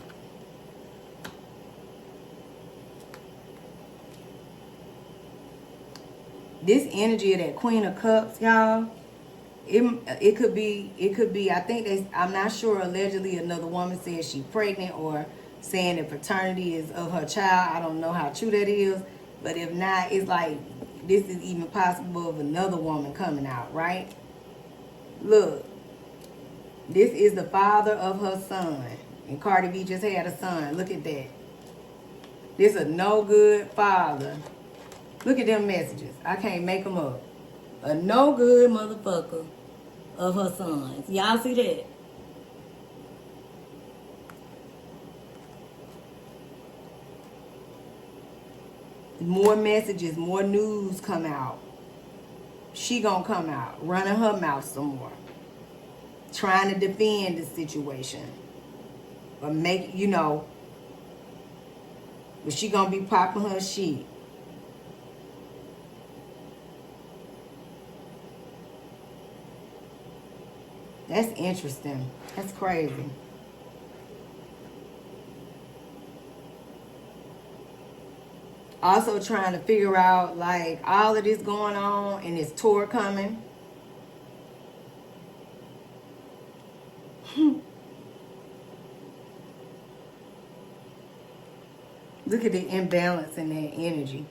This energy of that Queen of Cups, y'all, it could be, I think I'm not sure, allegedly another woman said she's pregnant or saying the paternity is of her child. I don't know how true that is. But if not, it's like this is even possible of another woman coming out, right? Look. This is the father of her son. And Cardi B just had a son. Look at that. This a no good father. Look at them messages. I can't make them up. A no good motherfucker of her sons. Y'all see that? More messages, more news come out. She gonna come out, running her mouth some more. Trying to defend the situation. But make, but she gonna be popping her shit. That's interesting. That's crazy. Also trying to figure out like all of this going on and this tour coming. Look at the imbalance in that energy.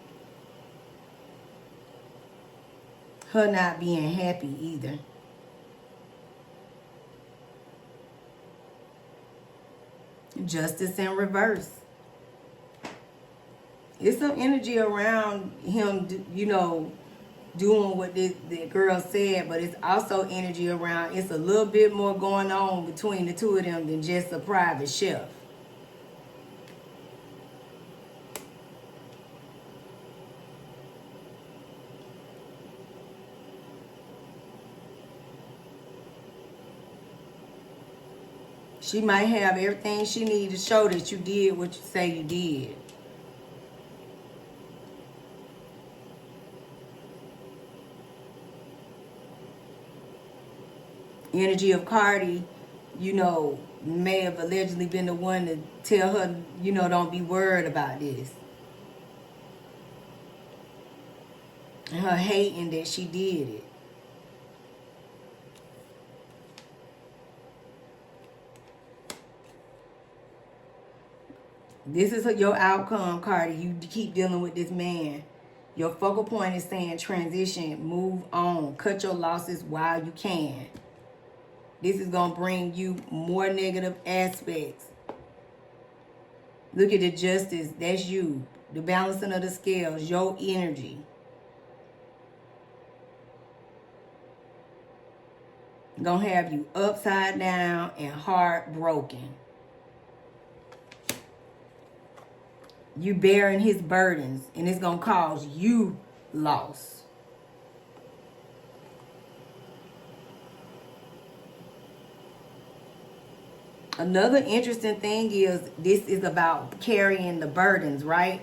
Her not being happy either. Justice in reverse. It's some energy around him, doing what the girl said, but it's also energy around, it's a little bit more going on between the two of them than just a private chef. She might have everything she needs to show that you did what you say you did. Energy of Cardi, may have allegedly been the one to tell her, don't be worried about this. And her hating that she did it. This is your outcome, Cardi. You keep dealing with this man. Your focal point is saying transition, move on, cut your losses while you can. This is going to bring you more negative aspects. Look at the justice. That's you. The balancing of the scales, your energy. Going to have you upside down and heartbroken. You bearing his burdens, and it's going to cause you loss. Another interesting thing is this is about carrying the burdens, right?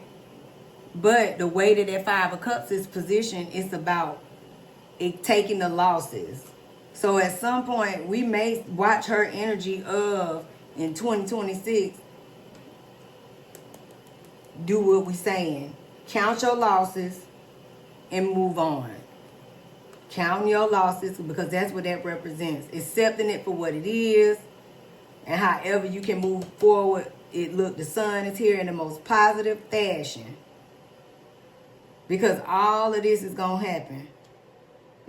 But the way that Five of Cups is positioned, it's about it taking the losses. So at some point, we may watch her energy of, in 2026, do what we're saying. Count your losses and move on. Counting your losses, because that's what that represents. Accepting it for what it is. And however you can move forward. The sun is here in the most positive fashion. Because all of this is going to happen.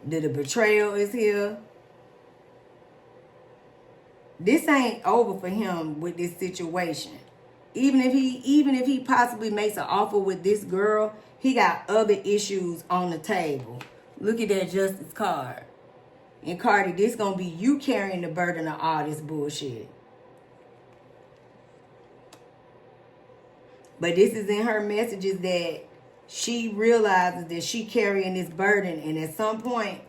The betrayal is here. This ain't over for him with this situation. Even if he possibly makes an offer with this girl, he got other issues on the table. Look at that justice card. And Cardi, this gonna be you carrying the burden of all this bullshit. But this is in her messages that she realizes that she carrying this burden, and at some point,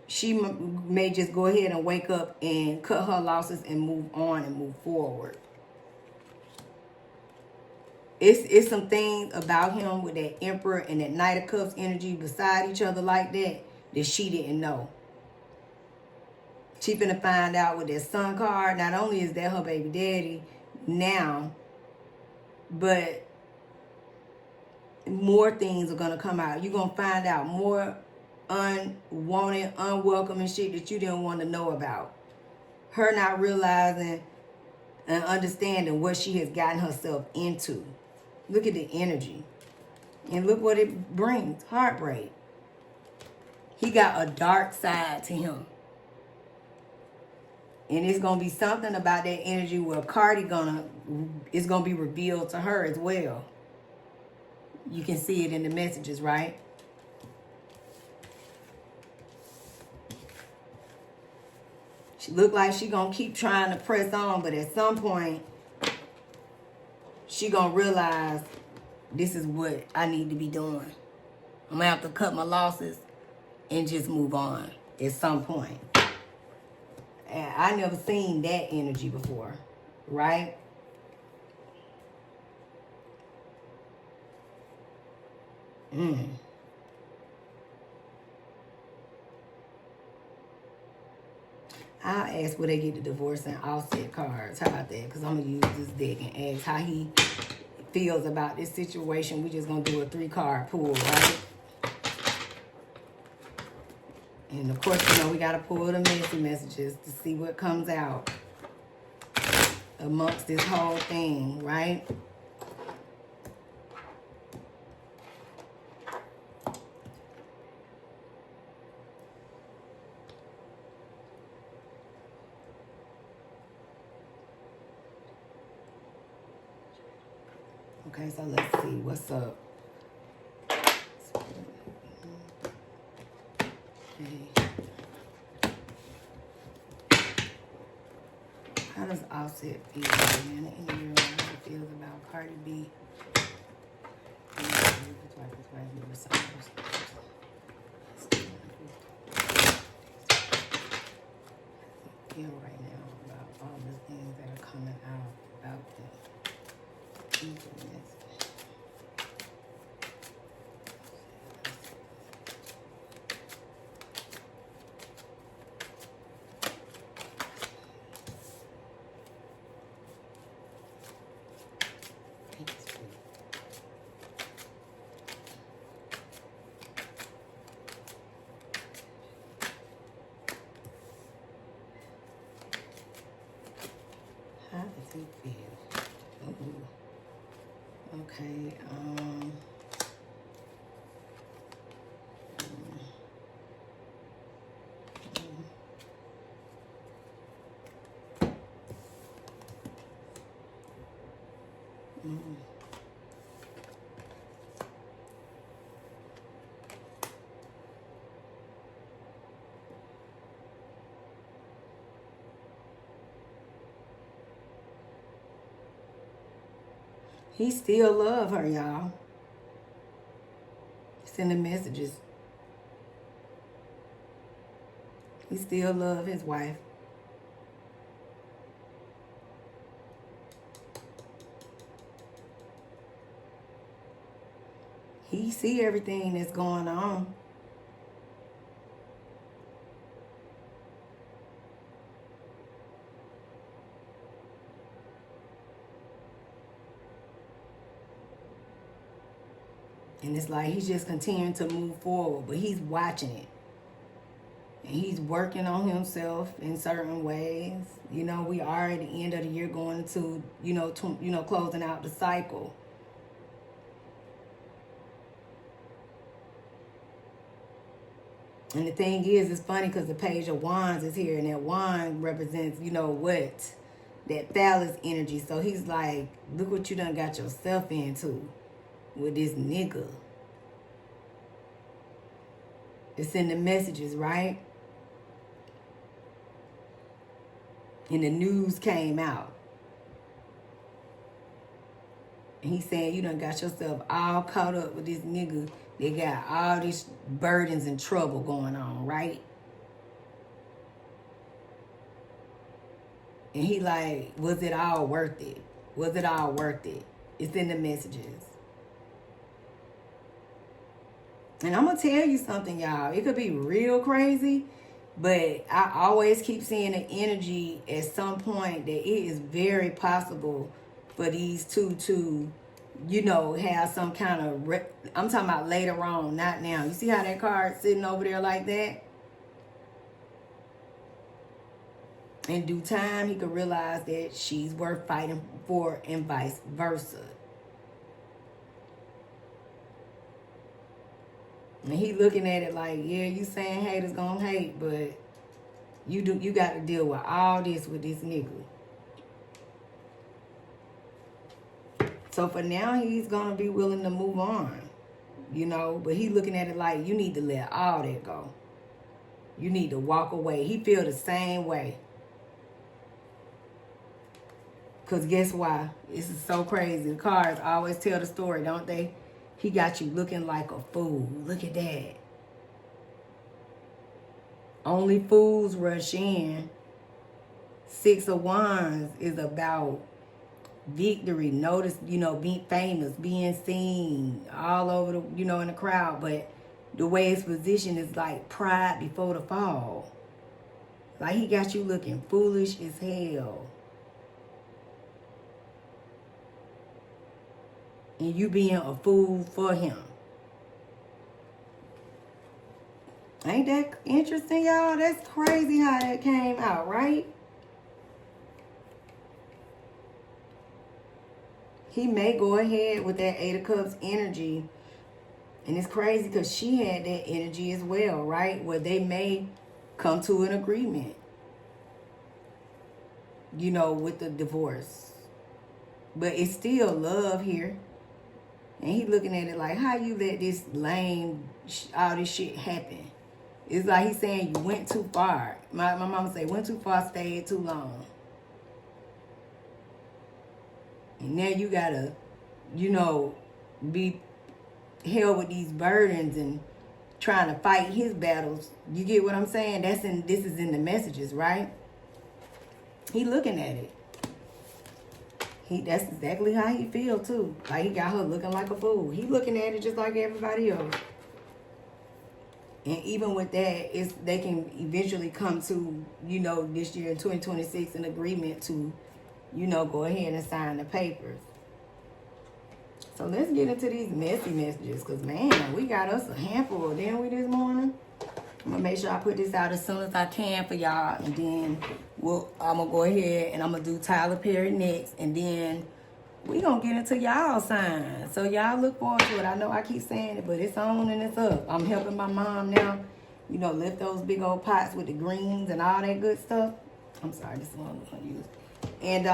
she may just go ahead and wake up and cut her losses and move on and move forward. It's some things about him with that Emperor and that Knight of Cups energy beside each other like that she didn't know. She finna find out with that Sun card. Not only is that her baby daddy now, but more things are gonna come out. You're gonna find out more unwanted, unwelcome shit that you didn't want to know about. Her not realizing and understanding what she has gotten herself into. Look at the energy. And look what it brings. Heartbreak. He got a dark side to him. And it's gonna be something about that energy where Cardi it's gonna be revealed to her as well. You can see it in the messages, right? She look like she gonna keep trying to press on, but at some point, she gonna realize this is what I need to be doing. I'm gonna have to cut my losses and just move on at some point. And I never seen that energy before, right? I'll ask where they get the divorce and offset cards. How about that? Because I'm going to use this deck and ask how he feels about this situation. We just going to do a 3-card pull, right? And of course, you know, we got to pull the messy messages to see what comes out amongst this whole thing, right? Okay, so let's see what's up. Okay. How does Offset feel, man? In the year, how he feels about Cardi B. Feel right now about all the things that are coming out about the internet. How does he feel? Ooh. Okay, he still love her, y'all. Sending messages. He still love his wife. He see everything that's going on. And it's like he's just continuing to move forward, but he's watching it. And he's working on himself in certain ways. You know, we are at the end of the year going to, closing out the cycle. And the thing is, it's funny because the Page of Wands is here, and that wand represents, what? That phallus energy. So he's like, look what you done got yourself into with this nigga. It's in the messages, right? And the news came out. And he's saying, you done got yourself all caught up with this nigga. They got all these burdens and trouble going on, right? And he like, was it all worth it? Was it all worth it? It's in the messages. And I'm going to tell you something, y'all. It could be real crazy, but I always keep seeing the energy at some point that it is very possible for these two to, have some kind of, I'm talking about later on, not now. You see how that card's sitting over there like that? In due time, he could realize that she's worth fighting for and vice versa. And he looking at it like, yeah, you saying haters gonna hate, but You got to deal with all this with this nigga. So for now, he's gonna be willing to move on, you know. But he looking at it like you need to let all that go. You need to walk away. He feel the same way. Cause guess why? This is so crazy. The cards always tell the story, don't they? He got you looking like a fool. Look at that. Only fools rush in. 6 of Wands is about victory. Notice, you know, being famous, being seen all over the, you know, in the crowd. But the way it's positioned is like pride before the fall. Like he got you looking foolish as hell. And you being a fool for him. Ain't that interesting, y'all? That's crazy how that came out, right? He may go ahead with that 8 of Cups energy. And it's crazy because she had that energy as well, right? Where they may come to an agreement, you know, with the divorce. But it's still love here. And he looking at it like, how you let this lame, all this shit happen? It's like he's saying you went too far. My mama say, went too far, stayed too long. And now you gotta, you know, be held with these burdens and trying to fight his battles. You get what I'm saying? This is in the messages, right? He looking at it. That's exactly how he feel too. Like he got her looking like a fool. He looking at it just like everybody else. And even with that, they can eventually come to, you know, this year in 2026 an agreement to, you know, go ahead and sign the papers. So let's get into these messy messages. Because, man, we got us a handful, didn't we, this morning? I'm going to make sure I put this out as soon as I can for y'all. And then I'm going to go ahead and I'm going to do Tyler Perry next. And then we going to get into y'all signs. So y'all look forward to it. I know I keep saying it, but it's on and it's up. I'm helping my mom now, you know, lift those big old pots with the greens and all that good stuff. I'm sorry, this one I'm going to use. And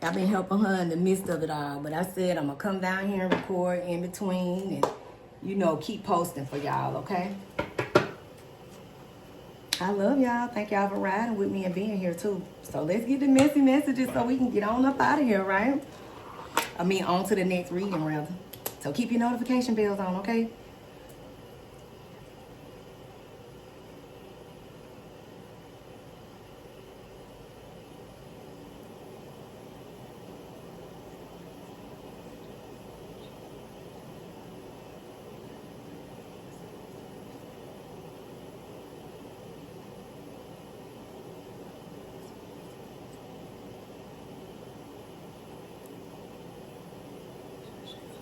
I've been helping her in the midst of it all. But I said I'm going to come down here and record in between and, you know, keep posting for y'all, okay? I love y'all. Thank y'all for riding with me and being here, too. So let's get the messy messages so we can get on up out of here, right? I mean, on to the next reading, rather. So keep your notification bells on, okay?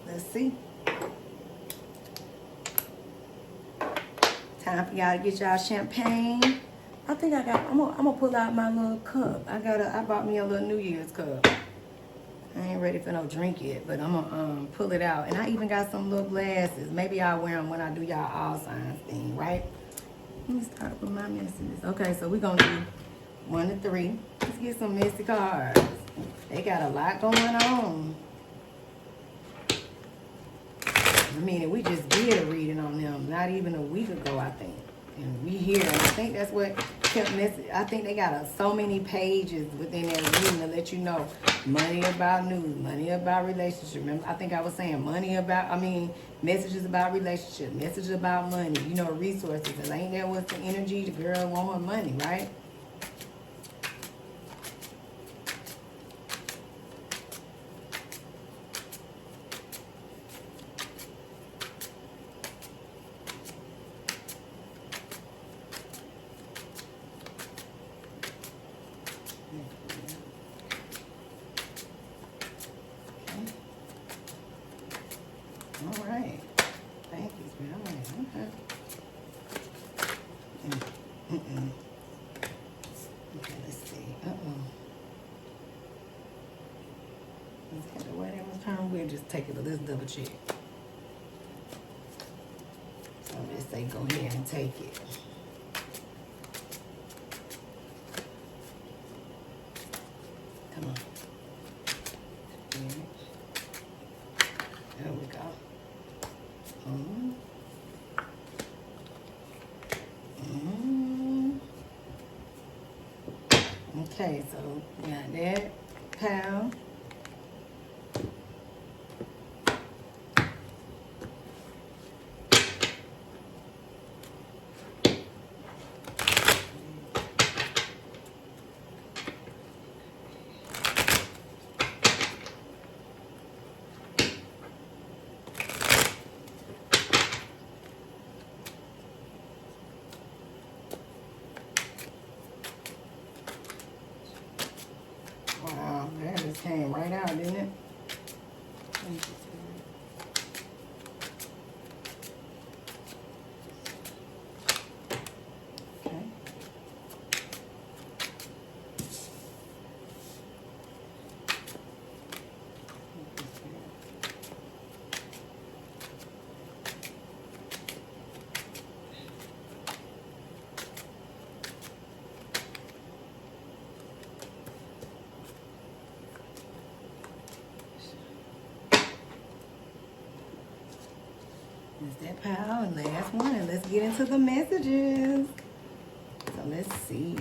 Let's see. Time for y'all to get y'all champagne. I think I'm gonna pull out my little cup. I bought me a little New Year's cup. I ain't ready for no drink yet, but I'm gonna pull it out. And I even got some little glasses. Maybe I'll wear them when I do y'all all signs thing, right? Let me start with my messages. Okay, so we're gonna do 1 to 3. Let's get some messy cards. They got a lot going on. I mean, we just did a reading on them not even a week ago, I think. And we here, and I think that's what kept messing. I think they got so many pages within that reading to let you know money about news, money about relationship. Remember, I think I was saying messages about relationship, messages about money, you know, resources. And ain't that what's the energy? The girl want her money, right? All right. Thank you, sweet. All right. Okay. Okay, let's see. Is that the way that was turned? We'll just take it. Let's double check. So I'll just say go ahead and take it. Okay, so we got that, pal. Wow, that just came right out, didn't it? Okay. Is that pal? And last one. And let's get into the messages. So let's see.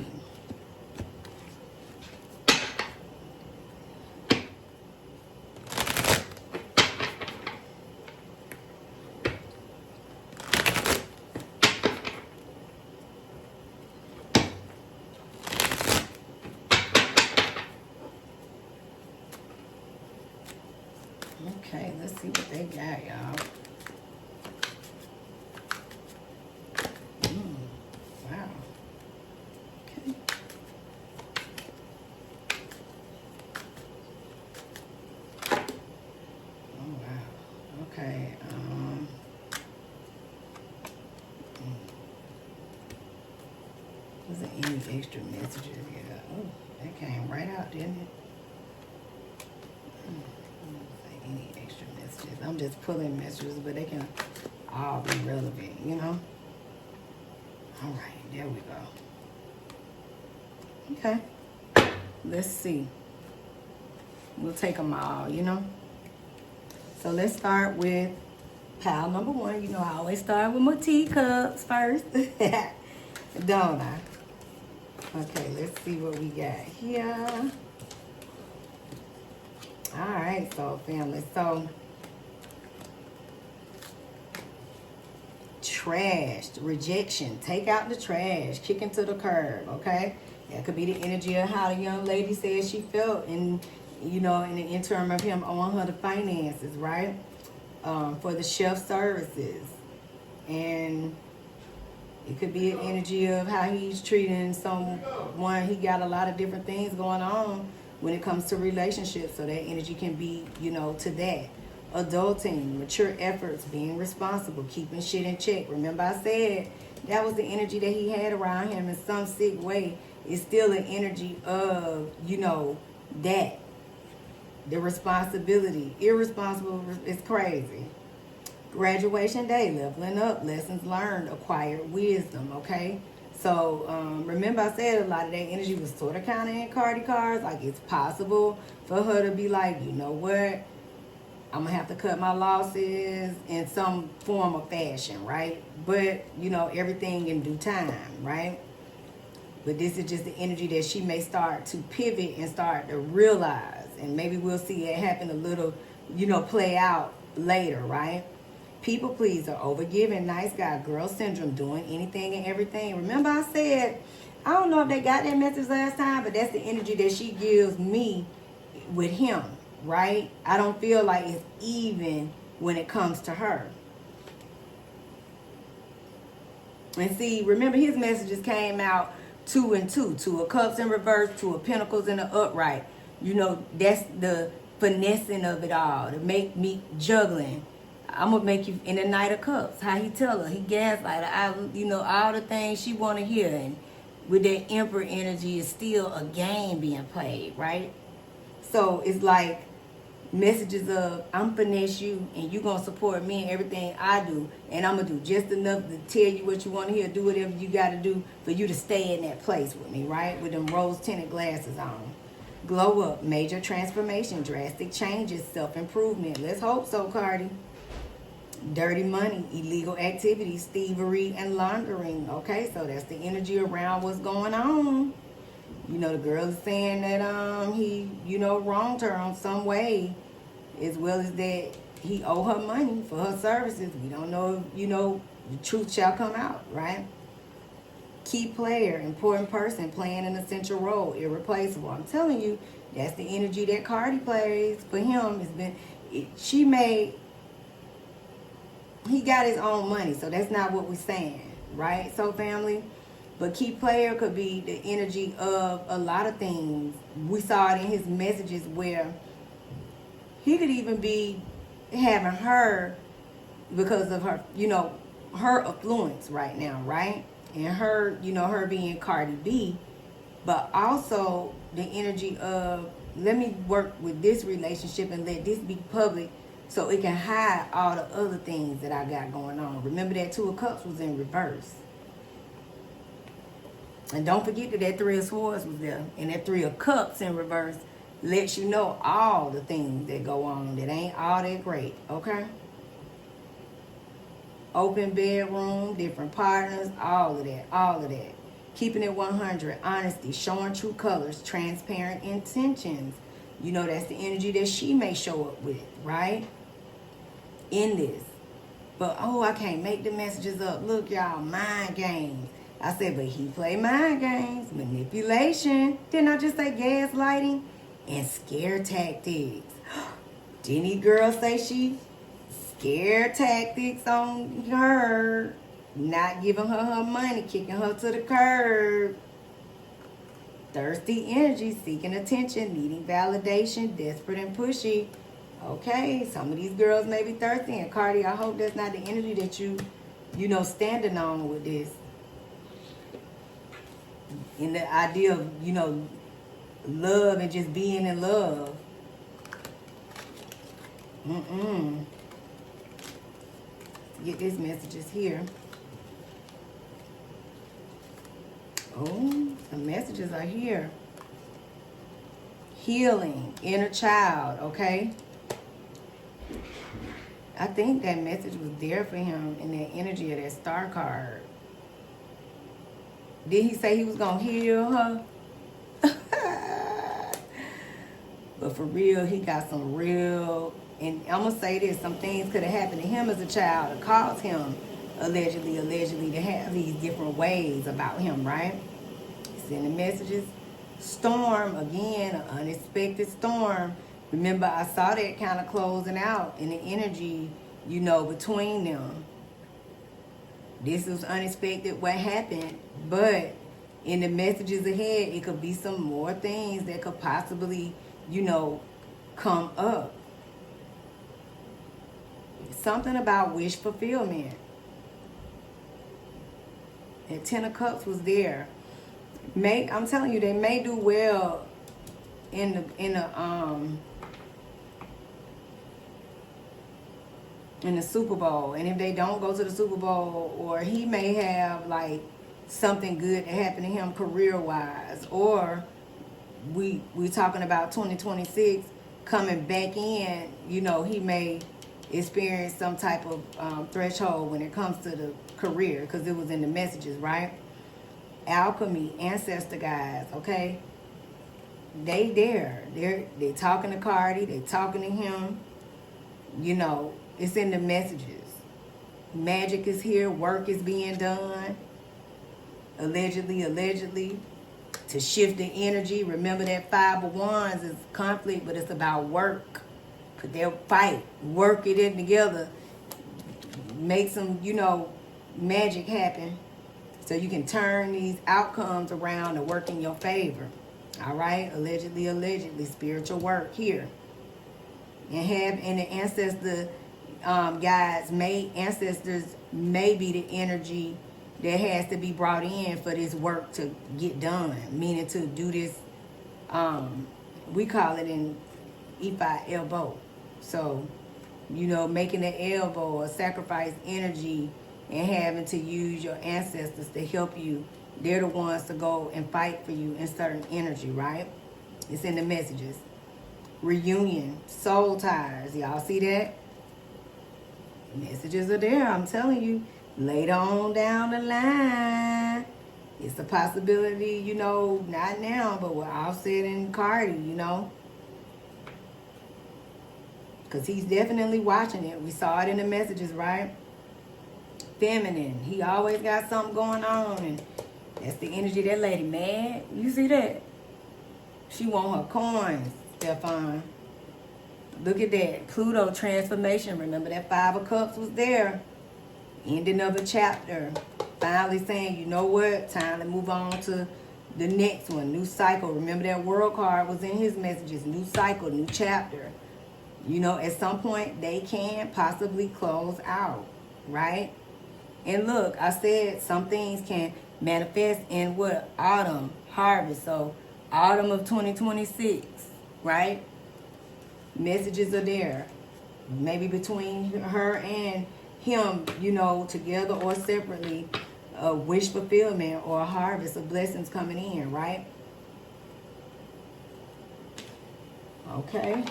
Okay, let's see what they got, y'all. Wow. Okay. Oh, wow. Okay. Was there any extra messages? Yeah. Oh, that came right out, didn't it? Any extra messages? I'm just pulling messages, but they can all be relevant, you know? All right, there we go. Okay. Let's see. We'll take them all, you know? So let's start with pile number one. You know, I always start with my teacups first. Don't I? Okay, let's see what we got here. All right, so family. So, trash, rejection. Take out the trash. Kick into the curb, okay? That could be the energy of how the young lady said she felt in, you know, in the interim of him owing her the finances, right? For the chef services. And it could be an energy of how he's treating someone. He got a lot of different things going on when it comes to relationships. So that energy can be, you know, to that. Adulting, mature efforts, being responsible, keeping shit in check. Remember I said that was the energy that he had around him in some sick way. It's still an energy of, you know, that. The responsibility. Irresponsible is crazy. Graduation day, leveling up, lessons learned, acquired wisdom, okay? So, remember I said a lot of that energy was sort of kind of in Cardi cards. Like, it's possible for her to be like, you know what? I'm going to have to cut my losses in some form or fashion, right? But, you know, everything in due time, right? But this is just the energy that she may start to pivot and start to realize. And maybe we'll see it happen a little, you know, play out later, right? People pleaser, overgiving, nice guy, girl syndrome, doing anything and everything. Remember I said, I don't know if they got that message last time, but that's the energy that she gives me with him, right? I don't feel like it's even when it comes to her. And see, remember his messages came out 2 and 2. 2 of cups in reverse, 2 of pentacles in the upright. You know, that's the finessing of it all. To make me juggling. I'm going to make you in the Knight of Cups. How he tell her. He gaslight her. You know, all the things she want to hear. And with that Emperor energy, is still a game being played, right? So it's like messages of, I'm finesse you and you going to support me in everything I do. And I'm going to do just enough to tell you what you want to hear. Do whatever you got to do for you to stay in that place with me, right? With them rose-tinted glasses on. Glow up, major transformation, drastic changes, self-improvement. Let's hope so, Cardi. Dirty money, illegal activities, thievery, and laundering. Okay, so that's the energy around what's going on. You know, the girl is saying that he, you know, wronged her on some way, as well as that he owe her money for her services. We don't know if, you know, the truth shall come out, right? Key player, important person, playing an essential role, irreplaceable. I'm telling you, that's the energy that Cardi plays for him. He got his own money, so that's not what we're saying, right? So family, but key player could be the energy of a lot of things. We saw it in his messages where he could even be having her because of her, you know, her affluence right now, right? And her, you know, her being Cardi B, but also the energy of, let me work with this relationship and let this be public so it can hide all the other things that I got going on. Remember that Two of Cups was in reverse. And don't forget that that Three of Swords was there. And that Three of Cups in reverse lets you know all the things that go on that ain't all that great, okay? Open bedroom, different partners, all of that, all of that. Keeping it 100, honesty, showing true colors, transparent intentions. You know, that's the energy that she may show up with, right? In this. But, oh, I can't make the messages up. Look, y'all, mind games. I said, but he play mind games, manipulation. Didn't I just say gaslighting? And scare tactics. Didn't he girl say she scare tactics on her? Not giving her money, kicking her to the curb. Thirsty energy, seeking attention, needing validation, desperate and pushy. Okay, some of these girls may be thirsty. And Cardi, I hope that's not the energy that you know, standing on with this. In the idea of, you know, love and just being in love. Get these messages here. Oh, the messages are here. Healing, inner child, okay? I think that message was there for him in that energy of that star card. Did he say he was going to heal her? But for real, he got some real, and I'm going to say this, some things could have happened to him as a child that caused him, allegedly, to have these different ways about him, right? Sending messages. Storm, again, an unexpected storm. Remember, I saw that kind of closing out in the energy, you know, between them. This was unexpected what happened, but in the messages ahead, it could be some more things that could possibly, you know, come up. Something about wish fulfillment. And Ten of Cups was there. I'm telling you, they may do well in the Super Bowl. And if they don't go to the Super Bowl, or he may have like something good that happened to him career-wise, or we talking about 2026 coming back in, you know, he may experience some type of threshold when it comes to the career, because it was in the messages, right? Alchemy, ancestor guys, okay? They're talking to Cardi, they talking to him. You know, it's in the messages. Magic is here, work is being done. Allegedly, to shift the energy. Remember that Five of Wands is conflict, but it's about work. Because they'll fight, work it in together, make some, you know, magic happen. So you can turn these outcomes around and work in your favor. All right? Allegedly, spiritual work here. And the ancestor ancestors may be the energy that has to be brought in for this work to get done. Meaning to do this, we call it in Ifa elbow. So, you know, making the elbow a sacrifice energy and having to use your ancestors to help you. They're the ones to go and fight for you in certain energy, right? It's in the messages. Reunion, soul ties. Y'all see that? Messages are there, I'm telling you. Later on down the line, It's a possibility, you know, not now, but with Offset and Cardi, you know. Because he's definitely watching it. We saw it in the messages, right? Feminine. He always got something going on. And that's the energy of that lady, mad. You see that? She want her coins, Stefon. Look at that. Pluto transformation. Remember that Five of Cups was there. Ending of a chapter. Finally saying, you know what? Time to move on to the next one. New cycle. Remember that World card was in his messages. New cycle, new chapter. You know, at some point, they can possibly close out, right? And look, I said some things can manifest in what? Autumn, harvest. So, autumn of 2026, right? Messages are there. Maybe between her and him, you know, together or separately, a wish fulfillment or a harvest of blessings coming in, right? Okay.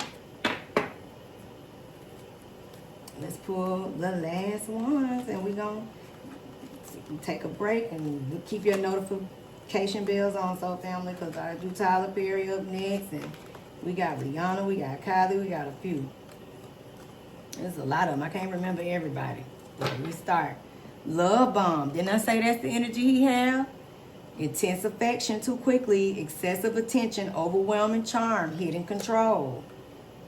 Let's pull the last ones and we're going to take a break and we'll keep your notification bells on, so family, because I do Tyler Perry up next, and we got Rihanna, we got Kylie, we got a few. There's a lot of them. I can't remember everybody. But we start. Love bomb. Didn't I say that's the energy he have? Intense affection too quickly, excessive attention, overwhelming charm, hidden control.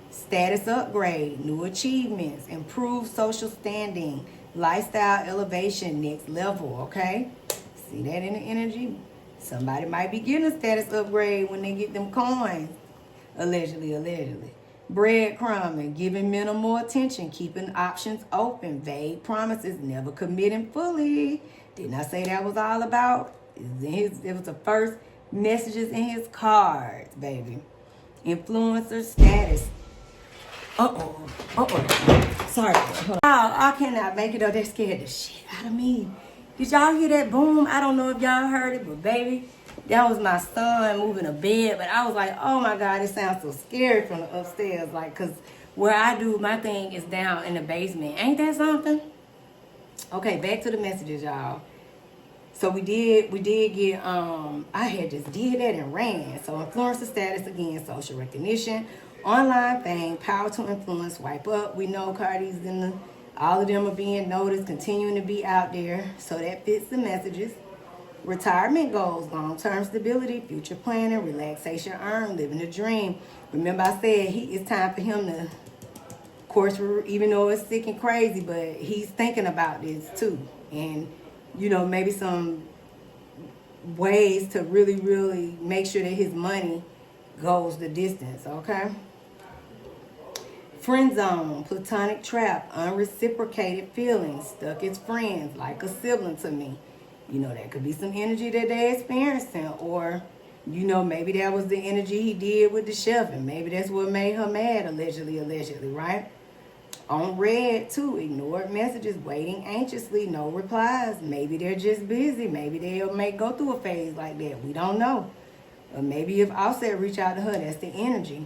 Status upgrade, new achievements, improved social standing, lifestyle elevation, next level, okay? See that in the energy? Somebody might be getting a status upgrade when they get them coins. Allegedly. Breadcrumbing, giving minimal attention, keeping options open, vague promises, never committing fully. Didn't I say that was all about? It was the first messages in his cards, baby. Influencer status. Sorry. Hold on. I cannot make it up. That scared the shit out of me. Did y'all hear that boom? I don't know if y'all heard it, but baby, that was my son moving a bed. But I was like, oh my God, it sounds so scary from the upstairs. Like, because where I do my thing is down in the basement. Ain't that something? Okay, back to the messages, y'all. So we did get, I had just did that and ran. So influencer status again, social recognition, online fame, power to influence, swipe up. We know Cardi's all of them are being noticed, continuing to be out there. So that fits the messages. Retirement goals, long-term stability, future planning, relaxation earned, living the dream. Remember I said it's time for him to, of course, even though it's sick and crazy, but he's thinking about this too. And, you know, maybe some ways to really, really make sure that his money goes the distance, okay? Friend zone, platonic trap, unreciprocated feelings, stuck as friends, like a sibling to me. You know, that could be some energy that they're experiencing. Or, you know, maybe that was the energy he did with the chef, and maybe that's what made her mad, allegedly, right? On red, too, ignored messages, waiting anxiously, no replies. Maybe they're just busy. Maybe they'll go through a phase like that. We don't know. Or maybe if Offset reach out to her, that's the energy.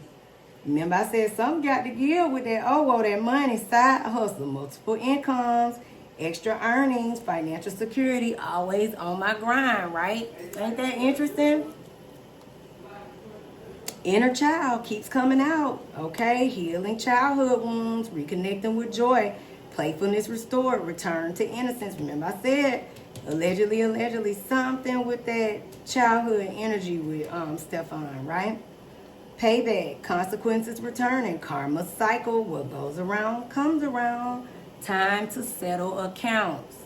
Remember I said something got to give with that, that money, side hustle, multiple incomes, extra earnings, financial security, always on my grind, right? Ain't that interesting? Inner child keeps coming out, okay? Healing childhood wounds, reconnecting with joy, playfulness restored, return to innocence. Remember I said, allegedly, something with that childhood energy with Stefon, right? Payback, consequences returning, karma cycle, what goes around comes around. Time to settle accounts.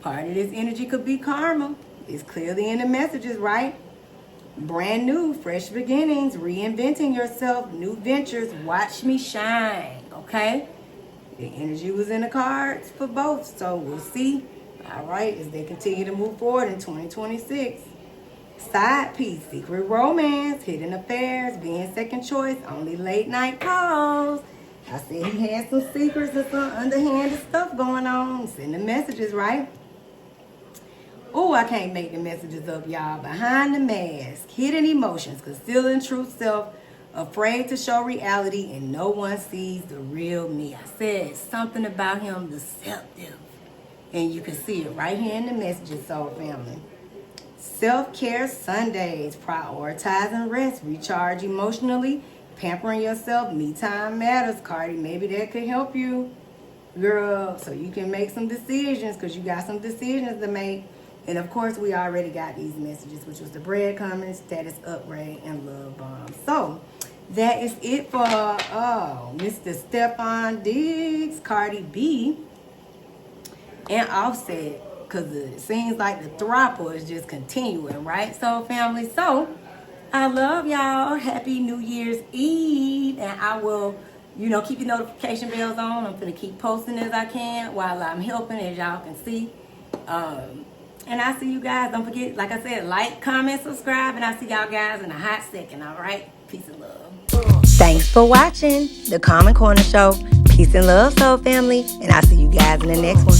Part of this energy could be karma. It's clearly in the messages, right? Brand new, fresh beginnings, reinventing yourself, new ventures, watch me shine, okay? The energy was in the cards for both, so we'll see, all right, as they continue to move forward in 2026. Side piece, secret romance, hidden affairs, being second choice, only late night calls. I said he had some secrets and some underhanded stuff going on. Sending messages, right? Oh, I can't make the messages up, y'all. Behind the mask, hidden emotions, concealing true self, afraid to show reality, and no one sees the real me. I said something about him deceptive. And you can see it right here in the messages, soul family. Self-care Sundays, prioritizing rest, recharge emotionally, pampering yourself, me time matters. Cardi, maybe that could help you, girl, so you can make some decisions, because you got some decisions to make. And of course, we already got these messages, which was the breadcrumbing, status upgrade, and love bomb. So that is it for Mr. Stefon Diggs, Cardi B, and Offset, because it seems like the throttle is just continuing, right? So family, so I love y'all. Happy New Year's Eve, and I will, keep your notification bells on. I'm gonna keep posting as I can while I'm helping, as y'all can see. And I see you guys. Don't forget, like I said, like, comment, subscribe, and I see y'all guys in a hot second. All right, peace and love. Thanks for watching the Common Corner Show. Peace and love, soul family, and I'll see you guys in the next one.